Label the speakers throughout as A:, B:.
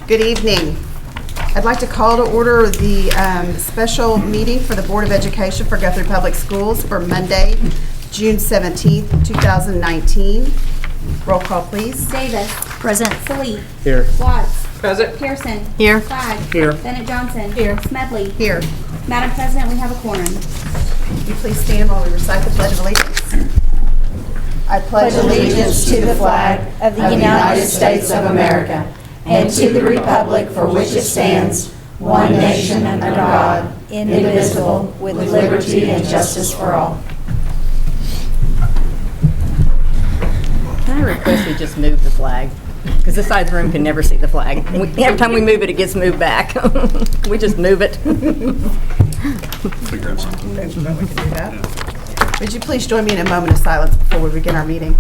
A: Good evening. I'd like to call to order the special meeting for the Board of Education for Guthrie Public Schools for Monday, June 17th, 2019. Roll call, please.
B: Davis.
C: Present.
B: Salee.
D: Here.
B: Watts.
D: Present.
B: Pearson.
C: Here.
B: Flagg.
D: Here.
B: Bennett Johnson. Here. Smedley.
A: Here.
B: Madam President, we have a quorum.
A: Will you please stand while we recite the Pledge of Allegiance? I pledge
E: allegiance to the flag of the United States of America and to the republic for which it stands, one nation under God, indivisible, with liberty and justice for all.
C: Can I request we just move the flag? Because this side of the room can never see the flag. Every time we move it, it gets moved back. We just move it.
D: Figure out something.
A: We can do that. Would you please join me in a moment of silence before we begin our meeting?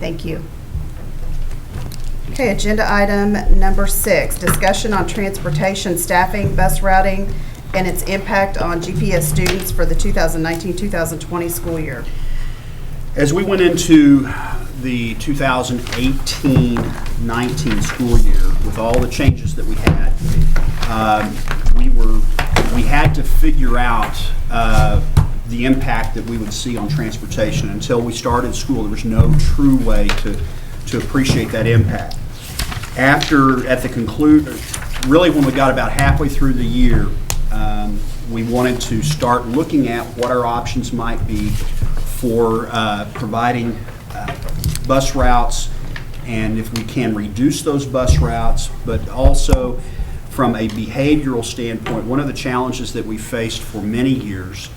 A: Thank you. Okay, agenda item number 6, discussion on transportation staffing, bus routing, and its impact on GPS students for the 2019-2020 school year.
D: As we went into the 2018-19 school year, with all the changes that we had, we had to figure out the impact that we would see on transportation. Until we started school, there was no true way to appreciate that impact. At the conclusion, really when we got about halfway through the year, we wanted to start looking at what our options might be for providing bus routes, and if we can reduce those bus routes, but also from a behavioral standpoint, one of the challenges that we faced for many years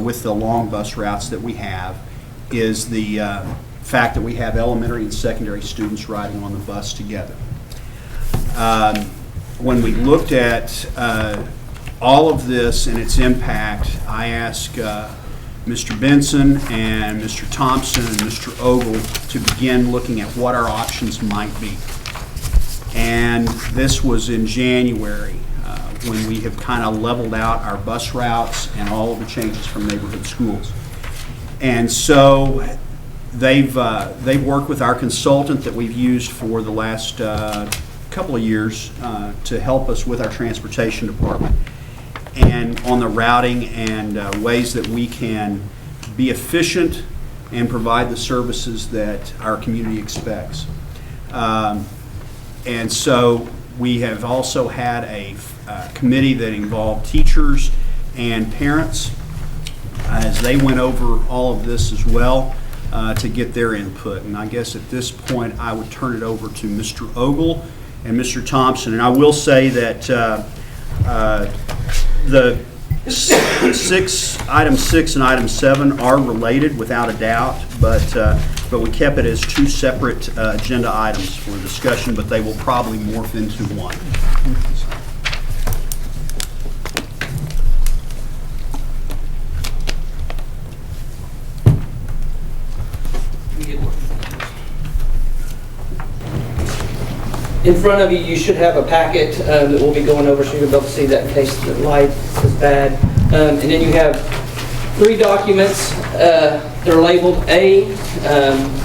D: with the long bus routes that we have is the fact that we have elementary and secondary students riding on the bus together. When we looked at all of this and its impact, I asked Mr. Benson and Mr. Thompson and Mr. Ogle to begin looking at what our options might be. And this was in January when we have kind of leveled out our bus routes and all of the changes from neighborhood schools. And so they've worked with our consultant that we've used for the last couple of years to help us with our transportation department and on the routing and ways that we can be efficient and provide the services that our community expects. And so we have also had a committee that involved teachers and parents as they went over all of this as well to get their input. And I guess at this point I would turn it over to Mr. Ogle and Mr. Thompson. And I will say that the item 6 and item 7 are related without a doubt, but we kept it as two separate agenda items for discussion, but they will probably morph into one.
F: In front of you, you should have a packet that we'll be going over so you'll be able to see that in case the light is bad. And then you have 3 documents. They're labeled. A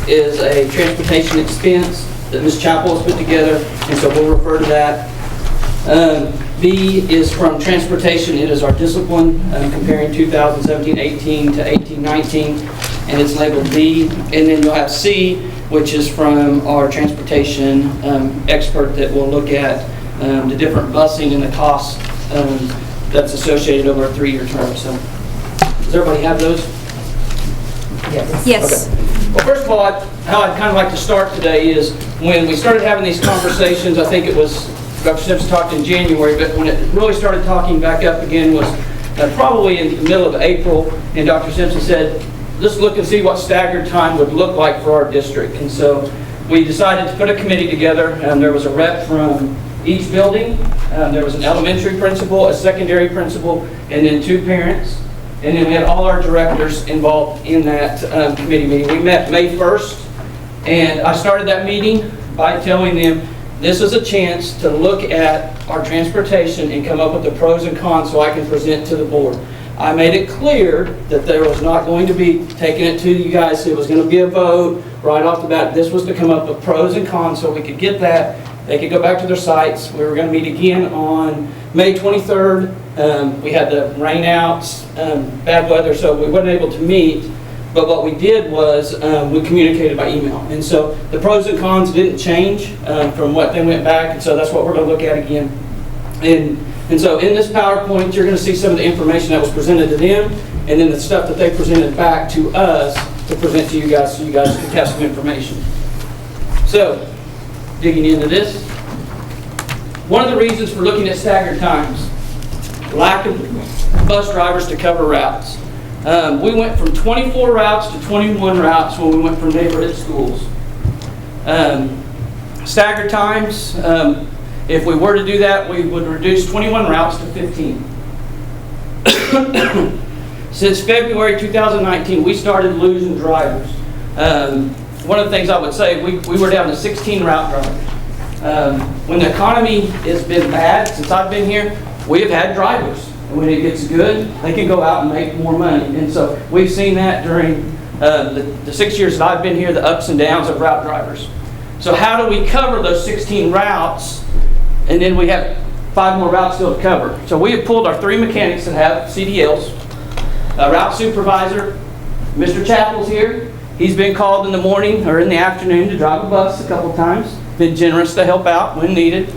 F: is a transportation expense that Ms. Chappell has put together, and so we'll refer to that. B is from transportation. It is our discipline comparing 2017-18 to 18-19, and it's labeled B. And then you'll have C, which is from our transportation expert that will look at the different busing and the cost that's associated over a 3-year term. So, does everybody have those?
C: Yes.
F: Okay. Well, first of all, how I'd kind of like to start today is when we started having these conversations, I think it was Dr. Simpson talked in January, but when it really started talking back up again was probably in the middle of April, and Dr. Simpson said, let's look and see what staggered time would look like for our district. And so we decided to put a committee together, and there was a rep from each building. There was an elementary principal, a secondary principal, and then 2 parents. And then we had all our directors involved in that committee meeting. We met May 1st, and I started that meeting by telling them this is a chance to look at our transportation and come up with the pros and cons so I can present to the board. I made it clear that there was not going to be taking it to you guys, it was going to be a vote right off the bat. This was to come up with pros and cons so we could get that. They could go back to their sites. We were going to meet again on May 23rd. We had the rainouts, bad weather, so we weren't able to meet. But what we did was we communicated by email. And so the pros and cons didn't change from what they went back. And so that's what we're going to look at again. And so in this PowerPoint, you're going to see some of the information that was presented to them and then the stuff that they presented back to us to present to you guys so you guys can have some information. So, digging into this, one of the reasons for looking at staggered times, lack of bus drivers to cover routes. We went from 24 routes to 21 routes when we went from neighborhood schools. Staggered times, if we were to do that, we would reduce 21 routes to 15. Since February 2019, we started losing drivers. One of the things I would say, we were down to 16 route drivers. When the economy has been bad since I've been here, we have had drivers. And when it gets good, they can go out and make more money. And so we've seen that during the 6 years that I've been here, the ups and downs of route drivers. So how do we cover those 16 routes? And then we have 5 more routes still to cover. So we have pulled our 3 mechanics that have CDLs, a route supervisor, Mr. Chappell's here. He's been called in the morning or in the afternoon to drive a bus a couple times. Been generous to help out when needed.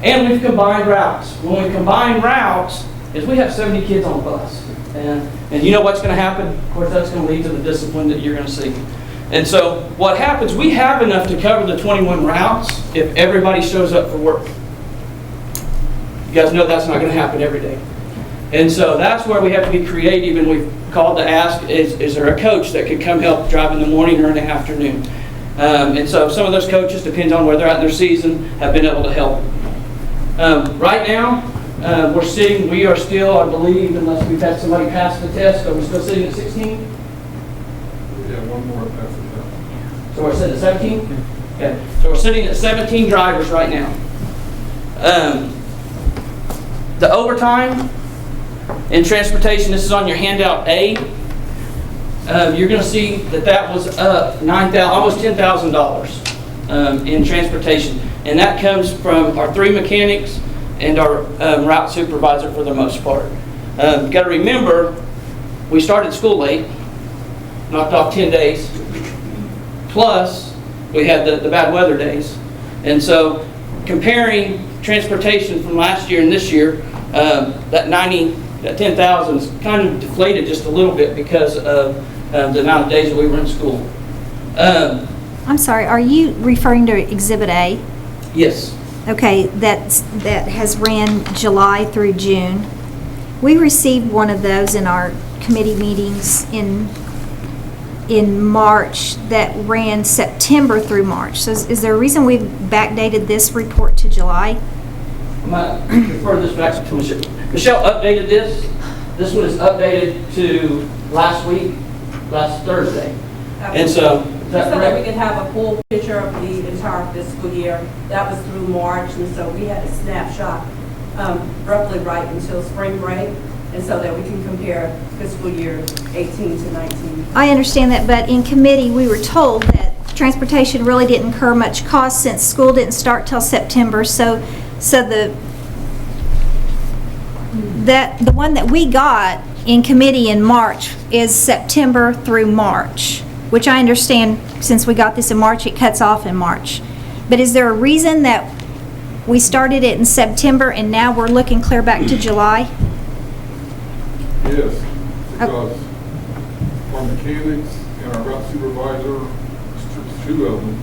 F: And we've combined routes. When we combine routes, is we have 70 kids on a bus. And you know what's going to happen? Of course, that's going to lead to the discipline that you're going to see. And so what happens, we have enough to cover the 21 routes if everybody shows up for work. You guys know that's not going to happen every day. And so that's where we have to be creative, and we've called to ask, is there a coach that could come help drive in the morning or in the afternoon? And so some of those coaches, depends on where they're at in their season, have been able to help. Right now, we are still, I believe, unless we've had somebody pass the test, are we still sitting at 16?
G: Yeah, one more pass the test.
F: So we're sitting at 17? Okay. So we're sitting at 17 drivers right now. The overtime in transportation, this is on your handout A. You're going to see that was up almost $10,000 in transportation. And that comes from our 3 mechanics and our route supervisor for the most part. You've got to remember, we started school late, knocked off 10 days, plus we had the bad weather days. And so comparing transportation from last year and this year, that 10,000 is kind of deflated just a little bit because of the amount of days that we were in school.
E: I'm sorry, are you referring to Exhibit A?
F: Yes.
E: Okay, that has ran July through June. We received one of those in our committee meetings in March that ran September through March. So is there a reason we've backdated this report to July?
F: I might refer this back to Michelle. Michelle updated this. This one is updated to last Thursday. And so, is that
H: So that we
F: correct?
H: could have a full picture of the entire fiscal year. That was through March, and so we had a snapshot roughly right until spring break, and so that we can compare fiscal year 18 to 19.
E: I understand that, but in committee, we were told that transportation really didn't incur much cost since school didn't start till September. So the one that we got in committee in March is September through March, which I understand since we got this in March, it cuts off in March. But is there a reason that we started it in September and now we're looking clear back to July?
G: Yes, because our mechanics and our route supervisor, 2 of them,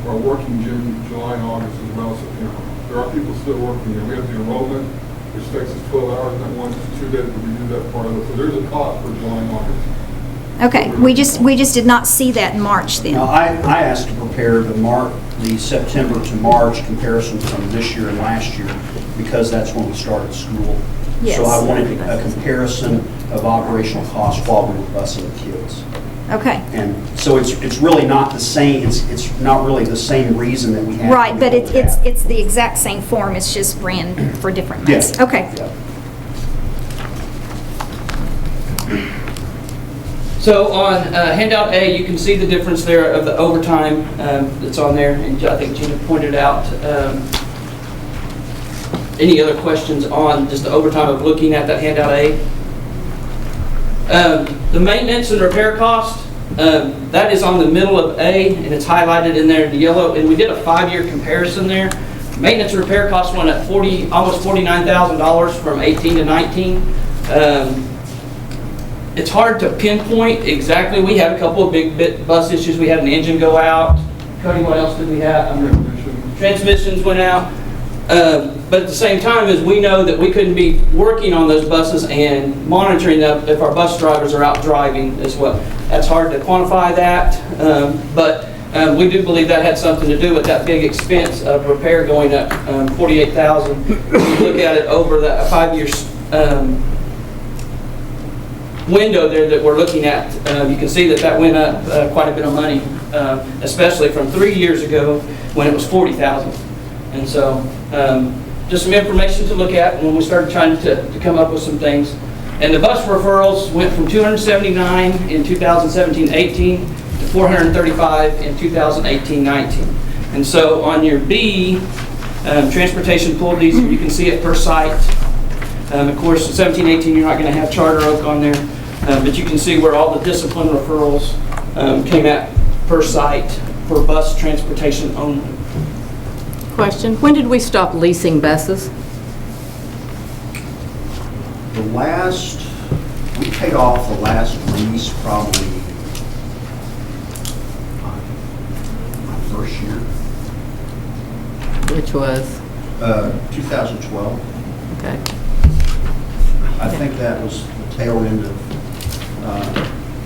G: are working June, July, and August as well as September. There are people still working, and we have the enrollment, which takes us 12 hours, and that 1 to 2 days that we do that part of it. So there's a cost for July and August.
E: Okay, we just did not see that in March then.
I: Now, I asked to prepare the September to March comparison from this year and last year, because that's when we started school.
E: Yes.
I: So I wanted a comparison of operational costs while we were busing the kids.
E: Okay.
I: And so it's really not the same, it's not really the same reason that we have.
E: Right, but it's the exact same form, it's just ran for different months.
I: Yes.
E: Okay.
I: Yeah.
F: So on handout A, you can see the difference there of the overtime that's on there, and I think Gina pointed out. Any other questions on just the overtime of looking at that handout A? The maintenance and repair cost, that is on the middle of A, and it's highlighted in there in yellow, and we did a 5-year comparison there. Maintenance and repair costs went up almost $49,000 from 18 to 19. It's hard to pinpoint exactly. We had a couple of big bus issues. We had an engine go out. Cody, what else did we have? Transmissions went out. But at the same time, as we know that we couldn't be working on those buses and monitoring them if our bus drivers are out driving as well. That's hard to quantify that, but we do believe that had something to do with that big expense of repair going up $48,000. When you look at it over that 5-year window there that we're looking at, you can see that that went up quite a bit of money, especially from 3 years ago when it was $40,000. And so just some information to look at when we started trying to come up with some things. And the bus referrals went from 279 in 2017-18 to 435 in 2018-19. And so on your B, transportation pool diesel, you can see it per site. Of course, 17-18, you're not going to have Charter Oak on there, but you can see where all the discipline referrals came at per site for bus transportation only.
C: Question, when did we stop leasing buses?
I: We paid off the last lease probably my first year,
C: Which was,
I: 2012.
C: okay.
I: I think that was the tail end of,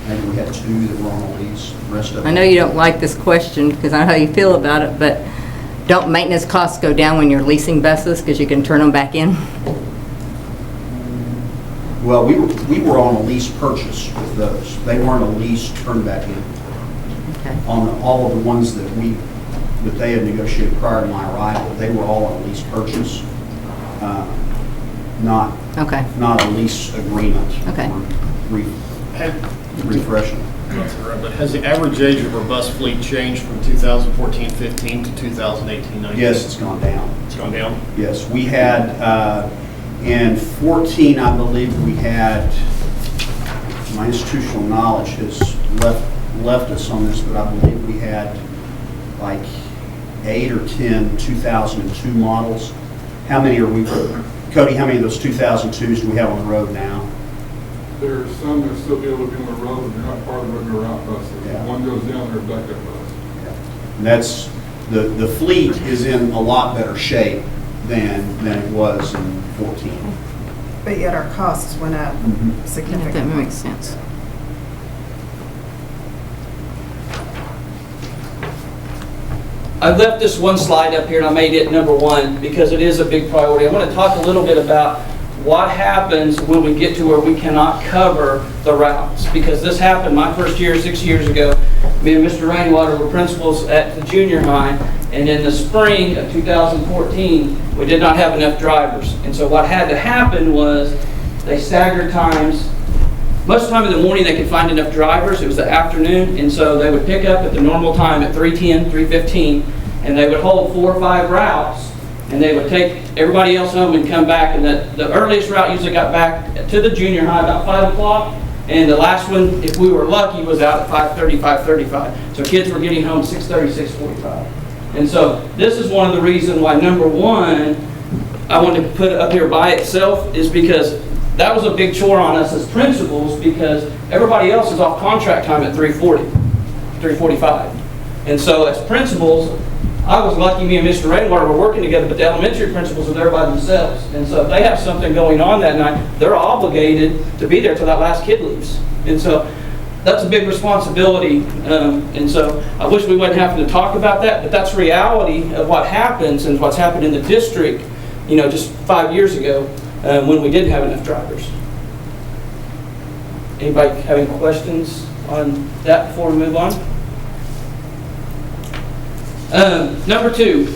I: maybe we had 2 that were on a lease, the rest of them.
C: I know you don't like this question because I know how you feel about it, but don't maintenance costs go down when you're leasing buses because you can turn them back in?
I: Well, we were on a lease purchase with those. They weren't a lease turn back in.
C: Okay.
I: On all of the ones that they had negotiated prior to my arrival, they were all on a lease purchase, not
C: Okay.
I: a lease agreement.
C: Okay.
I: Refreshing.
J: But has the average age of our bus fleet changed from 2014-15 to 2018-19?
I: Yes, it's gone down.
J: It's gone down?
I: Yes, we had, in 14, I believe we had, my institutional knowledge has left us on this, but I believe we had like 8 or 10 2002 models. How many are we, Cody, how many of those 2002s do we have on the road now?
G: There's some that still be able to be on the road, but they're not part of the regular route buses.
I: Yeah.
G: One goes down, they're a backup bus.
I: And that's, the fleet is in a lot better shape than it was in 14.
A: But yet our costs went up
C: If that
A: significantly.
C: makes sense.
F: I left this one slide up here and I made it number 1 because it is a big priority. I want to talk a little bit about what happens when we get to where we cannot cover the routes. Because this happened my first year, 6 years ago. Me and Mr. Rainwater were principals at the junior high, and in the spring of 2014, we did not have enough drivers. And so what had to happen was they staggered times. Most of the time in the morning they could find enough drivers. It was the afternoon, and so they would pick up at the normal time at 3:10, 3:15, and they would hold 4 or 5 routes, and they would take everybody else home and come back. And the earliest route usually got back to the junior high about 5 o'clock, and the last one, if we were lucky, was out at 5:30, 5:35. So kids were getting home 6:30, 6:45. And so this is one of the reasons why, number 1, I wanted to put it up here by itself, is because that was a big chore on us as principals, because everybody else is off contract time at 3:40, 3:45. And so as principals, I was lucky me and Mr. Rainwater were working together, but the elementary principals are there by themselves. And so if they have something going on that night, they're obligated to be there till that last kid leaves. And so that's a big responsibility. And so I wish we wouldn't have to talk about that, but that's reality of what happens and what's happened in the district, just 5 years ago when we didn't have enough drivers. Anybody have any questions on that before we move on? Number two,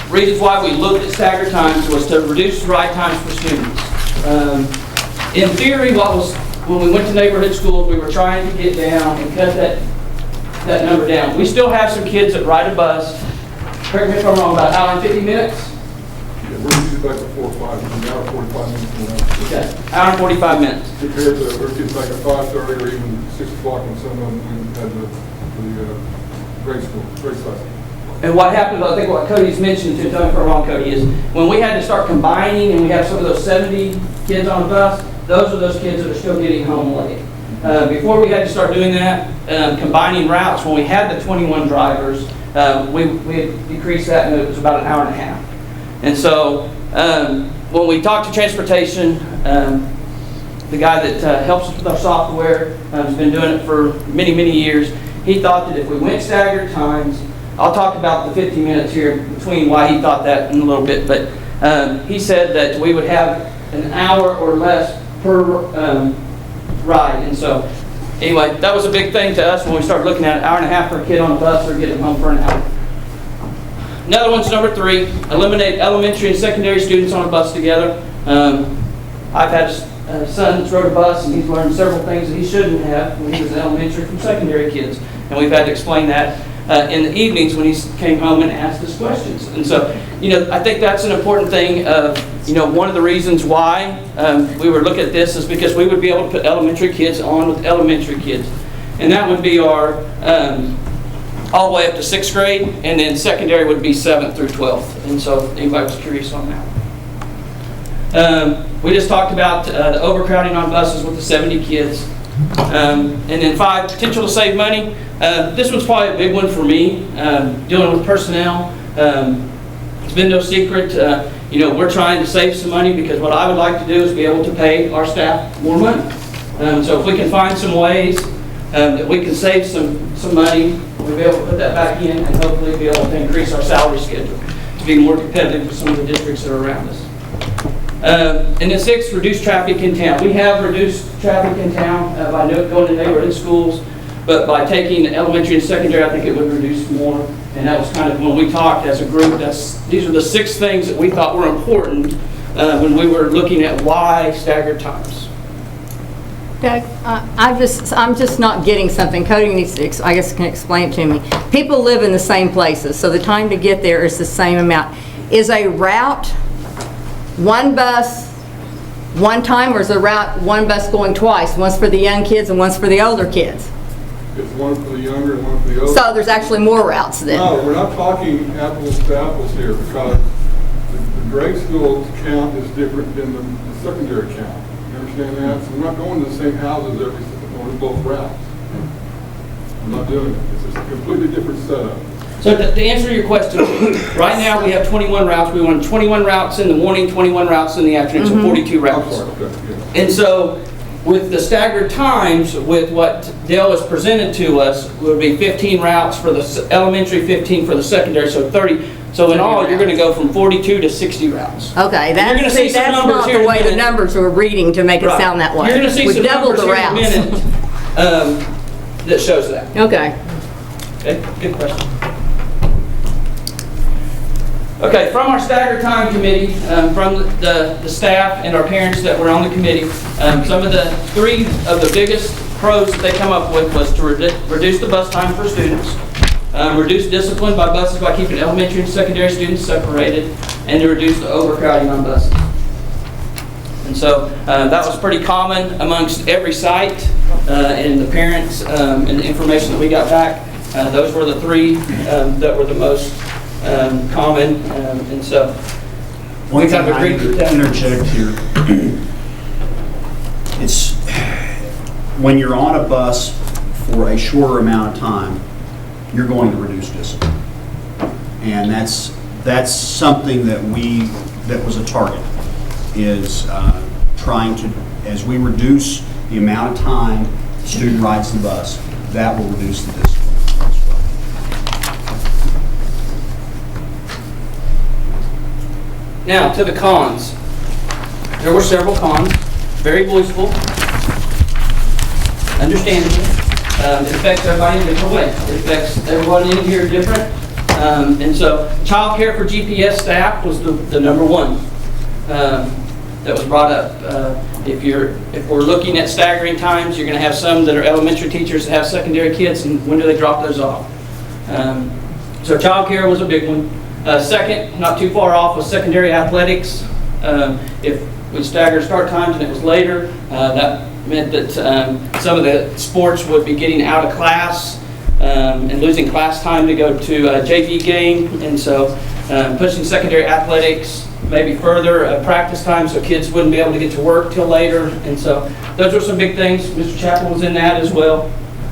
F: reasons why we looked at staggered times was to reduce ride times for students. In theory, when we went to neighborhood schools, we were trying to get down and cut that number down. We still have some kids that ride a bus, correct me if I'm wrong, about an hour and 50 minutes?
G: Yeah, we're usually back at 4 or 5, an hour 45 minutes from now.
F: Okay, hour and 45 minutes.
G: Compared to, we're getting back at 5:30 or even 6 o'clock on some of them, we had the grade class.
F: And what happened, I think what Cody's mentioned, to tell me if I'm wrong, Cody, is when we had to start combining and we have some of those 70 kids on a bus, those are those kids that are still getting home late. Before we had to start doing that, combining routes, when we had the 21 drivers, we had decreased that and it was about an hour and a half. And so when we talked to transportation, the guy that helps us with our software has been doing it for many, many years. He thought that if we went staggered times, I'll talk about the 50 minutes here between why he thought that in a little bit, but he said that we would have an hour or less per ride. And so anyway, that was a big thing to us when we started looking at an hour and a half per kid on a bus or getting home for an hour. Another one's number 3, eliminate elementary and secondary students on a bus together. I've had a son that's rode a bus and he's learned several things that he shouldn't have when he was in elementary from secondary kids. And we've had to explain that in the evenings when he came home and asked us questions. And so, I think that's an important thing. One of the reasons why we were looking at this is because we would be able to put elementary kids on with elementary kids. And that would be our all the way up to 6th grade, and then secondary would be 7th through 12th. And so if anybody was curious on that. We just talked about the overcrowding on buses with the 70 kids. And then 5, potential to save money. This one's probably a big one for me, dealing with personnel. It's been no secret, we're trying to save some money because what I would like to do is be able to pay our staff more money. So if we can find some ways that we can save some money, we'll be able to put that back in and hopefully be able to increase our salary schedule to be more competitive with some of the districts that are around us. And then 6, reduce traffic in town. We have reduced traffic in town by going to neighborhood schools, but by taking elementary and secondary, I think it would reduce more. And that was kind of when we talked as a group. These are the 6 things that we thought were important when we were looking at why staggered times.
C: Doug, I'm just not getting something. Cody needs to, I guess, can explain it to me. People live in the same places, so the time to get there is the same amount. Is a route one bus one time, or is a route one bus going twice? One's for the young kids and one's for the older kids?
G: It's one for the younger and one for the older.
C: So there's actually more routes then?
G: No, we're not talking apples to apples here because the grade school count is different than the secondary count. You understand that? So we're not going to the same houses on both routes. I'm not doing it. It's just a completely different setup.
F: So to answer your question, right now we have 21 routes. We run 21 routes in the morning, 21 routes in the afternoon, so 42 routes. And so with the staggered times, with what Dale has presented to us, would be 15 routes for the elementary, 15 for the secondary, so 30. So in all, you're going to go from 42 to 60 routes.
C: Okay,
F: that's
C: not the way the numbers are reading to make it sound that way.
F: You're going to see
C: We
F: some
C: doubled
F: numbers
C: the
F: here in a
C: routes.
F: minute that shows that.
C: Okay.
F: Okay, good question. Okay, from our staggered time committee, from the staff and our parents that were on the committee, some of the 3 of the biggest pros that they come up with was to reduce the bus time for students, reduce discipline by buses by keeping elementary and secondary students separated, and to reduce the overcrowding on buses. And so that was pretty common amongst every site, and the parents and the information that we got back. Those were the 3 that were the most common, and so we kind of agreed with that.
I: Interject here. It's when you're on a bus for a shorter amount of time, you're going to reduce discipline, and that's something that was a target, is trying to, as we reduce the amount of time the student rides the bus, that will reduce the discipline.
F: Now, to the cons. There were several cons, very voiceful. understandably. It affects everybody in a different way. It affects everyone in here different. And so childcare for GPS staff was the number one that was brought up. If we're looking at staggering times, you're going to have some that are elementary teachers that have secondary kids, and when do they drop those off? So childcare was a big one. Second, not too far off, was secondary athletics. If we staggered start times and it was later, that meant that some of the sports would be getting out of class and losing class time to go to a JV game, and so pushing secondary athletics maybe further practice time so kids wouldn't be able to get to work till later. And so those were some big things. Mr. Chappell was in that as well,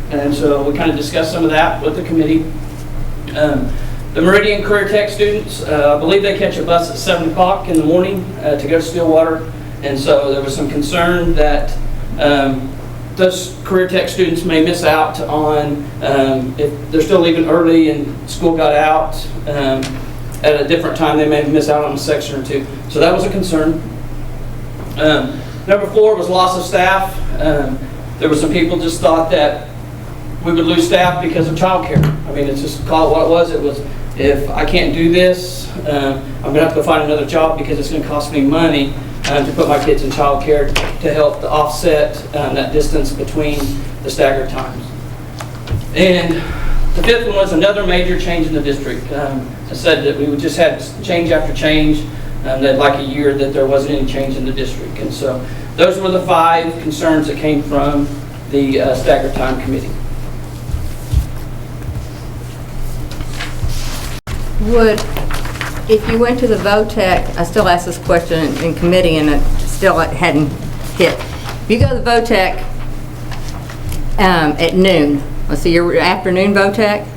F: and so we kind of discussed some of that with the committee. The Meridian Career Tech students, I believe they catch a bus at 7 o'clock in the morning to go to Stillwater, and so there was some concern that those Career Tech students may miss out on, if they're still leaving early and school got out at a different time, they may miss out on a section or two. So that was a concern. Number 4 was loss of staff. There were some people just thought that we would lose staff because of childcare. I mean, it's just call it what it was. It was, if I can't do this, I'm going to have to go find another job because it's going to cost me money to put my kids in childcare to help to offset that distance between the staggered times. And the 5th one was another major change in the district. I said that we would just have change after change, that like a year that there wasn't any change in the district. And so those were the 5 concerns that came from the staggered time committee.
C: If you went to the VOTEC, I still asked this question in committee and it still hadn't hit. If you go to the VOTEC at noon, let's see, your afternoon VOTEC,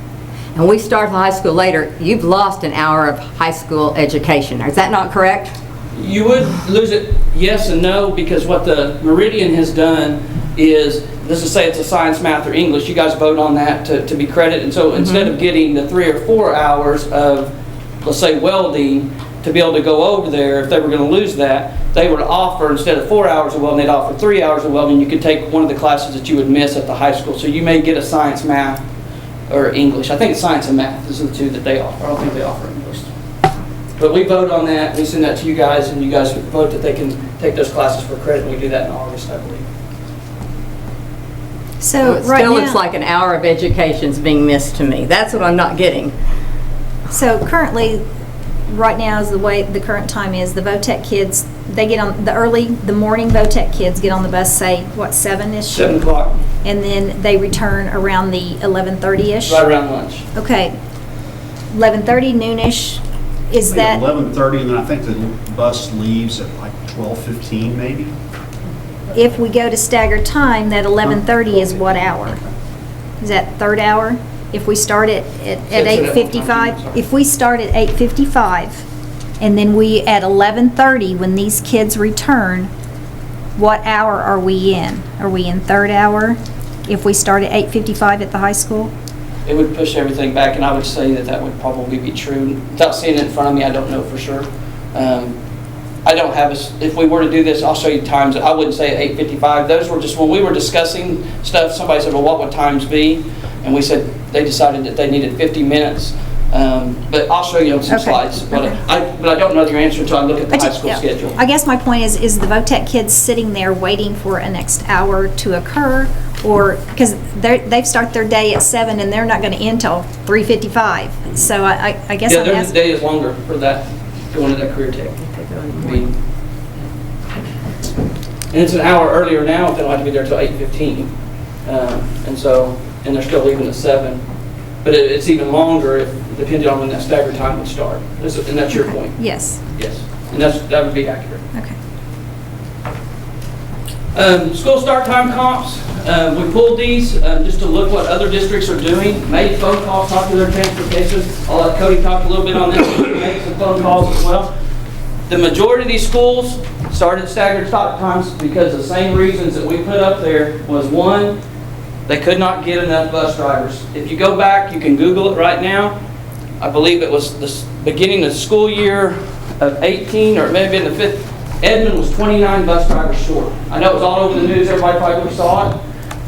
C: and we start the high school later, you've lost an hour of high school education. Is that not correct?
F: You would lose it, yes and no, because what the Meridian has done is, let's just say it's a science, math, or English, you guys vote on that to be credit, and so instead of getting the 3 or 4 hours of, let's say, welding, to be able to go over there, if they were going to lose that, they would offer, instead of 4 hours of welding, they'd offer 3 hours of welding. You could take one of the classes that you would miss at the high school. So you may get a science, math, or English. I think it's science and math. Those are the 2 that they offer. I don't think they offer English. But we vote on that. We send that to you guys, and you guys vote that they can take those classes for credit. And we do that in August, I believe.
C: So it still looks like an hour of education is being missed to me. That's what I'm not getting.
E: So currently, right now is the way the current time is, the VOTEC kids, they get on the morning VOTEC kids get on the bus, say, what, 7-ish?
F: 7 o'clock.
E: And then they return around the 11:30-ish?
F: Right around lunch.
E: Okay. 11:30, noonish, is that?
I: 11:30, and then I think the bus leaves at like 12:15 maybe?
E: If we go to staggered time, that 11:30 is what hour? Is that 3rd hour? If we start at 8:55? If we start at 8:55, and then we, at 11:30, when these kids return, what hour are we in? Are we in 3rd hour if we start at 8:55 at the high school?
F: It would push everything back, and I would say that that would probably be true. Without seeing it in front of me, I don't know for sure. I don't have if we were to do this, I'll show you times. I wouldn't say at 8:55. Those were just, when we were discussing stuff, somebody said, well, what would times be? And we said, they decided that they needed 50 minutes. But I'll show you on some slides. But I don't know your answer until I look at the high school schedule.
E: I guess my point is the VOTEC kids sitting there waiting for a next hour to occur? Or, because they start their day at 7 and they're not going to end till 3:55. So I guess I'm
F: their
E: asking.
F: day is longer for that, going to that career tech. And it's an hour earlier now if they don't have to be there till 8:15. And they're still leaving at 7. But it's even longer depending on when that staggered time would start. And that's your point.
E: Yes.
F: Yes. And that would be accurate.
E: Okay.
F: School start time comps. We pulled these just to look what other districts are doing. Made phone calls, talked to their transportation. I'll let Cody talk a little bit on this. We made some phone calls as well. The majority of these schools started staggered start times because the same reasons that we put up there was, one, they could not get enough bus drivers. If you go back, you can Google it right now. I believe it was the beginning of the school year of 18, or it may have been the 5th. Edmond was 29 bus drivers short. I know it was all over the news. Everybody probably saw it.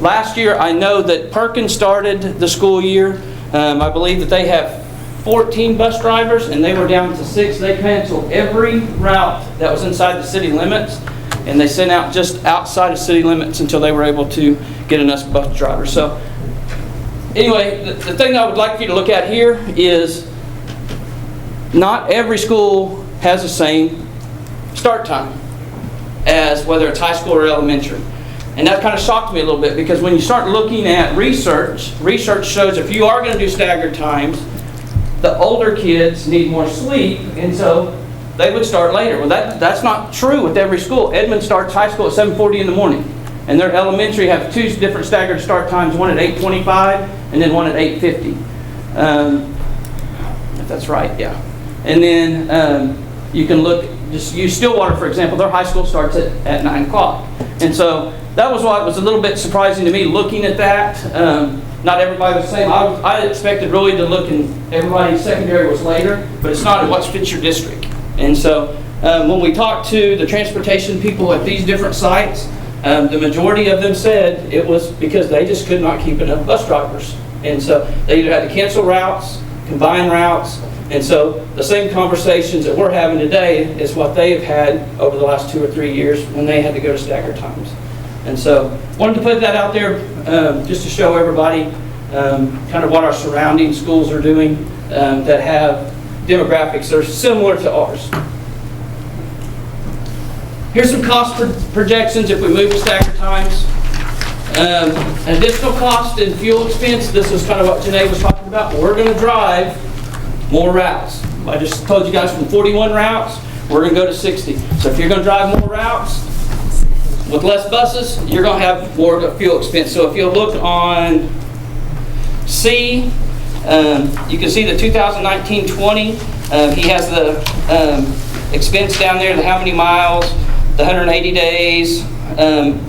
F: Last year, I know that Perkins started the school year. I believe that they have 14 bus drivers, and they were down to 6. They canceled every route that was inside the city limits, and they sent out just outside of city limits until they were able to get enough bus drivers. So anyway, the thing I would like for you to look at here is not every school has the same start time as whether it's high school or elementary. And that kind of shocked me a little bit, because when you start looking at research shows if you are going to do staggered times, the older kids need more sleep, and so they would start later. Well, that's not true with every school. Edmond starts high school at 7:40 in the morning, and their elementary have 2 different staggered start times, one at 8:25 and then one at 8:50. If that's right, yeah. And then you can look, just use Stillwater for example. Their high school starts at 9 o'clock. And so that was why it was a little bit surprising to me looking at that. Not everybody was the same. I expected really to look, and everybody's secondary was later, but it's not what fits your district. And so when we talked to the transportation people at these different sites, the majority of them said it was because they just could not keep enough bus drivers. And so they either had to cancel routes, combine routes, and so the same conversations that we're having today is what they have had over the last 2 or 3 years when they had to go to staggered times. And so wanted to put that out there just to show everybody kind of what our surrounding schools are doing that have demographics that are similar to ours. Here's some cost projections if we move to staggered times. Additional cost and fuel expense, this is kind of what Janae was talking about. We're going to drive more routes. I just told you guys from 41 routes, we're going to go to 60. So if you're going to drive more routes with less buses, you're going to have more fuel expense. So if you look on C, you can see the 2019-20. He has the expense down there, the how many miles, the 180 days,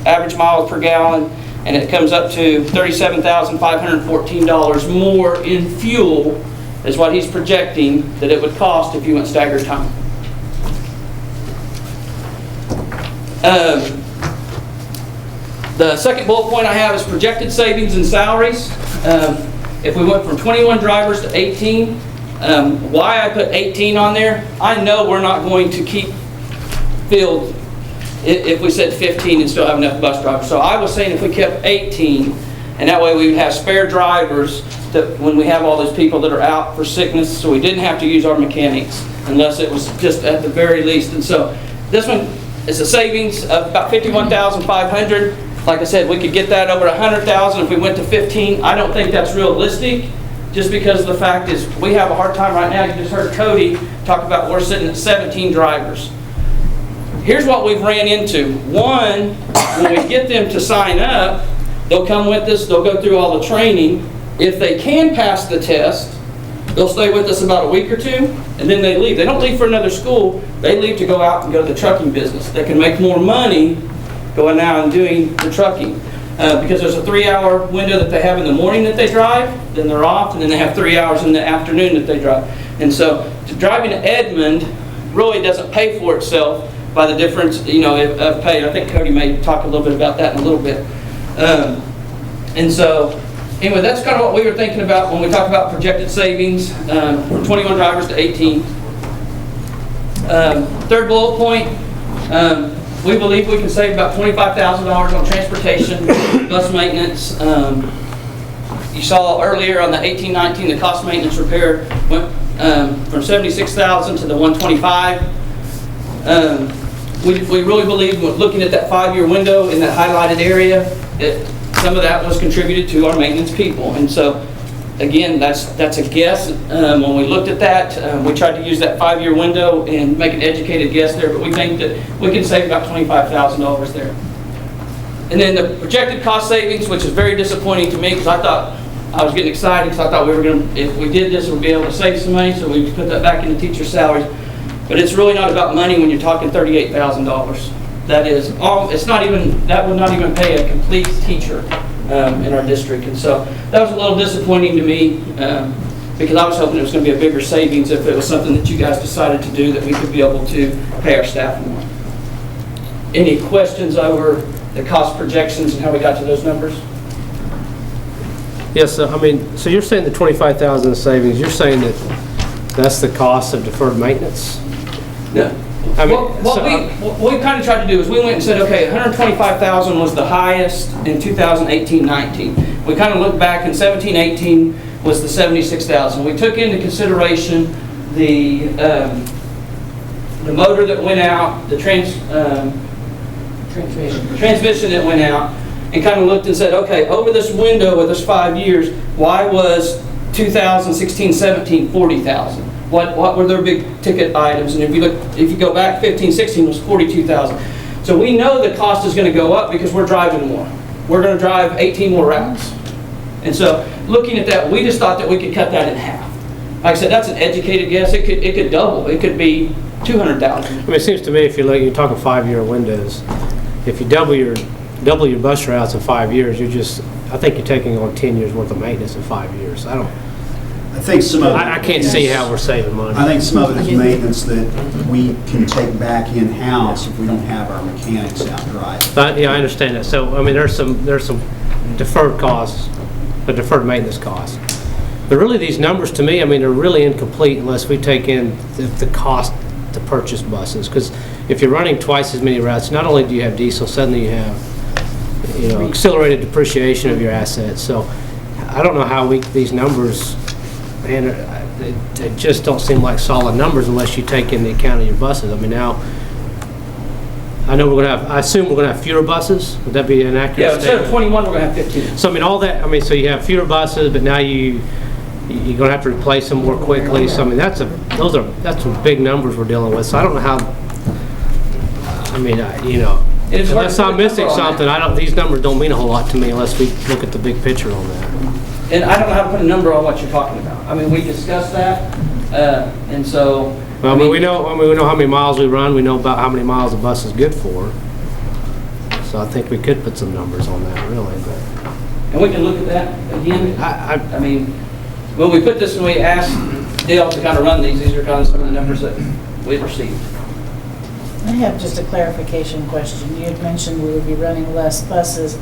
F: average miles per gallon, and it comes up to $37,514 more in fuel is what he's projecting that it would cost if you went staggered time. The second bullet point I have is projected savings in salaries. If we went from 21 drivers to 18, why I put 18 on there, I know we're not going to keep filled if we said 15 and still have enough bus drivers. So I was saying if we kept 18, and that way we would have spare drivers that when we have all those people that are out for sickness, so we didn't have to use our mechanics unless it was just at the very least. And so this one is a savings of about $51,500. Like I said, we could get that over $100,000 if we went to 15. I don't think that's realistic, just because the fact is we have a hard time right now. You just heard Cody talk about we're sitting at 17 drivers. Here's what we've ran into. One, when we get them to sign up, they'll come with us, they'll go through all the training. If they can pass the test, they'll stay with us about a week or 2, and then they leave. They don't leave for another school. They leave to go out and go to the trucking business. They can make more money going out and doing the trucking. Because there's a 3-hour window that they have in the morning that they drive, then they're off, and then they have 3 hours in the afternoon that they drive. And so driving to Edmond really doesn't pay for itself by the difference, of pay. I think Cody may talk a little bit about that in a little bit. And so anyway, that's kind of what we were thinking about when we talk about projected savings from 21 drivers to 18. Third bullet point, we believe we can save about $25,000 on transportation, bus maintenance. You saw earlier on the 18-19, the cost maintenance repair went from $76,000 to the $125,000. We really believe, looking at that 5-year window in that highlighted area, that some of that was contributed to our maintenance people. And so, again, that's a guess. When we looked at that, we tried to use that 5-year window and make an educated guess there, but we think that we can save about $25,000 there. And then the projected cost savings, which is very disappointing to me, because I thought I was getting excited because I thought we were going to, if we did this, we'd be able to save some money, so we put that back into teacher salaries. But it's really not about money when you're talking $38,000. That is all. It's not even. That would not even pay a complete teacher in our district. And so that was a little disappointing to me because I was hoping it was going to be a bigger savings if it was something that you guys decided to do, that we could be able to pay our staff more. Any questions over the cost projections and how we got to those numbers?
K: Yes, I mean, so you're saying the 25,000 in savings, you're saying that that's the cost of deferred maintenance?
F: Yeah.
K: I mean,
F: What we kind of tried to do is we went and said, okay, 125,000 was the highest in 2018-19. We kind of looked back, and 17-18 was the 76,000. We took into consideration the motor that went out, the transmission that went out, and kind of looked and said, okay, over this window of this 5 years, why was 2016-17 40,000? What were their big ticket items? And if you go back 15-16 was 42,000. So we know the cost is going to go up because we're driving more. We're going to drive 18 more routes. And so looking at that, we just thought that we could cut that in half. Like I said, that's an educated guess. It could double. It could be 200,000.
K: I mean, it seems to me if you're talking 5-year windows, if you double your bus routes in 5 years, I think you're taking on 10 years worth of maintenance in 5 years.
I: I think some of it.
K: I can't see how we're saving money.
I: I think some of it is maintenance that we can take back in-house if we don't have our mechanics out driving.
K: Yeah, I understand that. So, I mean, there's some deferred costs, but deferred maintenance costs. But really, these numbers to me, I mean, are really incomplete unless we take in the cost to purchase buses. Because if you're running twice as many routes, not only do you have diesel, suddenly you have, accelerated depreciation of your assets. So, I don't know how these numbers. And they just don't seem like solid numbers unless you take into account of your buses. I mean, now, I assume we're going to have fewer buses. Would that be an accurate
F: Yeah, instead of
K: statement?
F: 21, we're going to have 15.
K: So, I mean, all that, so you have fewer buses, but now you're going to have to replace them more quickly. So, I mean, that's some big numbers we're dealing with. So, I don't know how, unless I'm missing something, these numbers don't mean a whole lot to me unless we look at the big picture on that.
F: And I don't know how to put a number on what you're talking about. I mean, we discussed that, and so.
K: Well, we know how many miles we run. We know about how many miles a bus is good for. So I think we could put some numbers on that, really. But.
F: And we can look at that again. I mean, when we put this and we asked Dale to kind of run these are kind of some of the numbers that we received.
E: I have just a clarification question. You had mentioned we would be running less buses.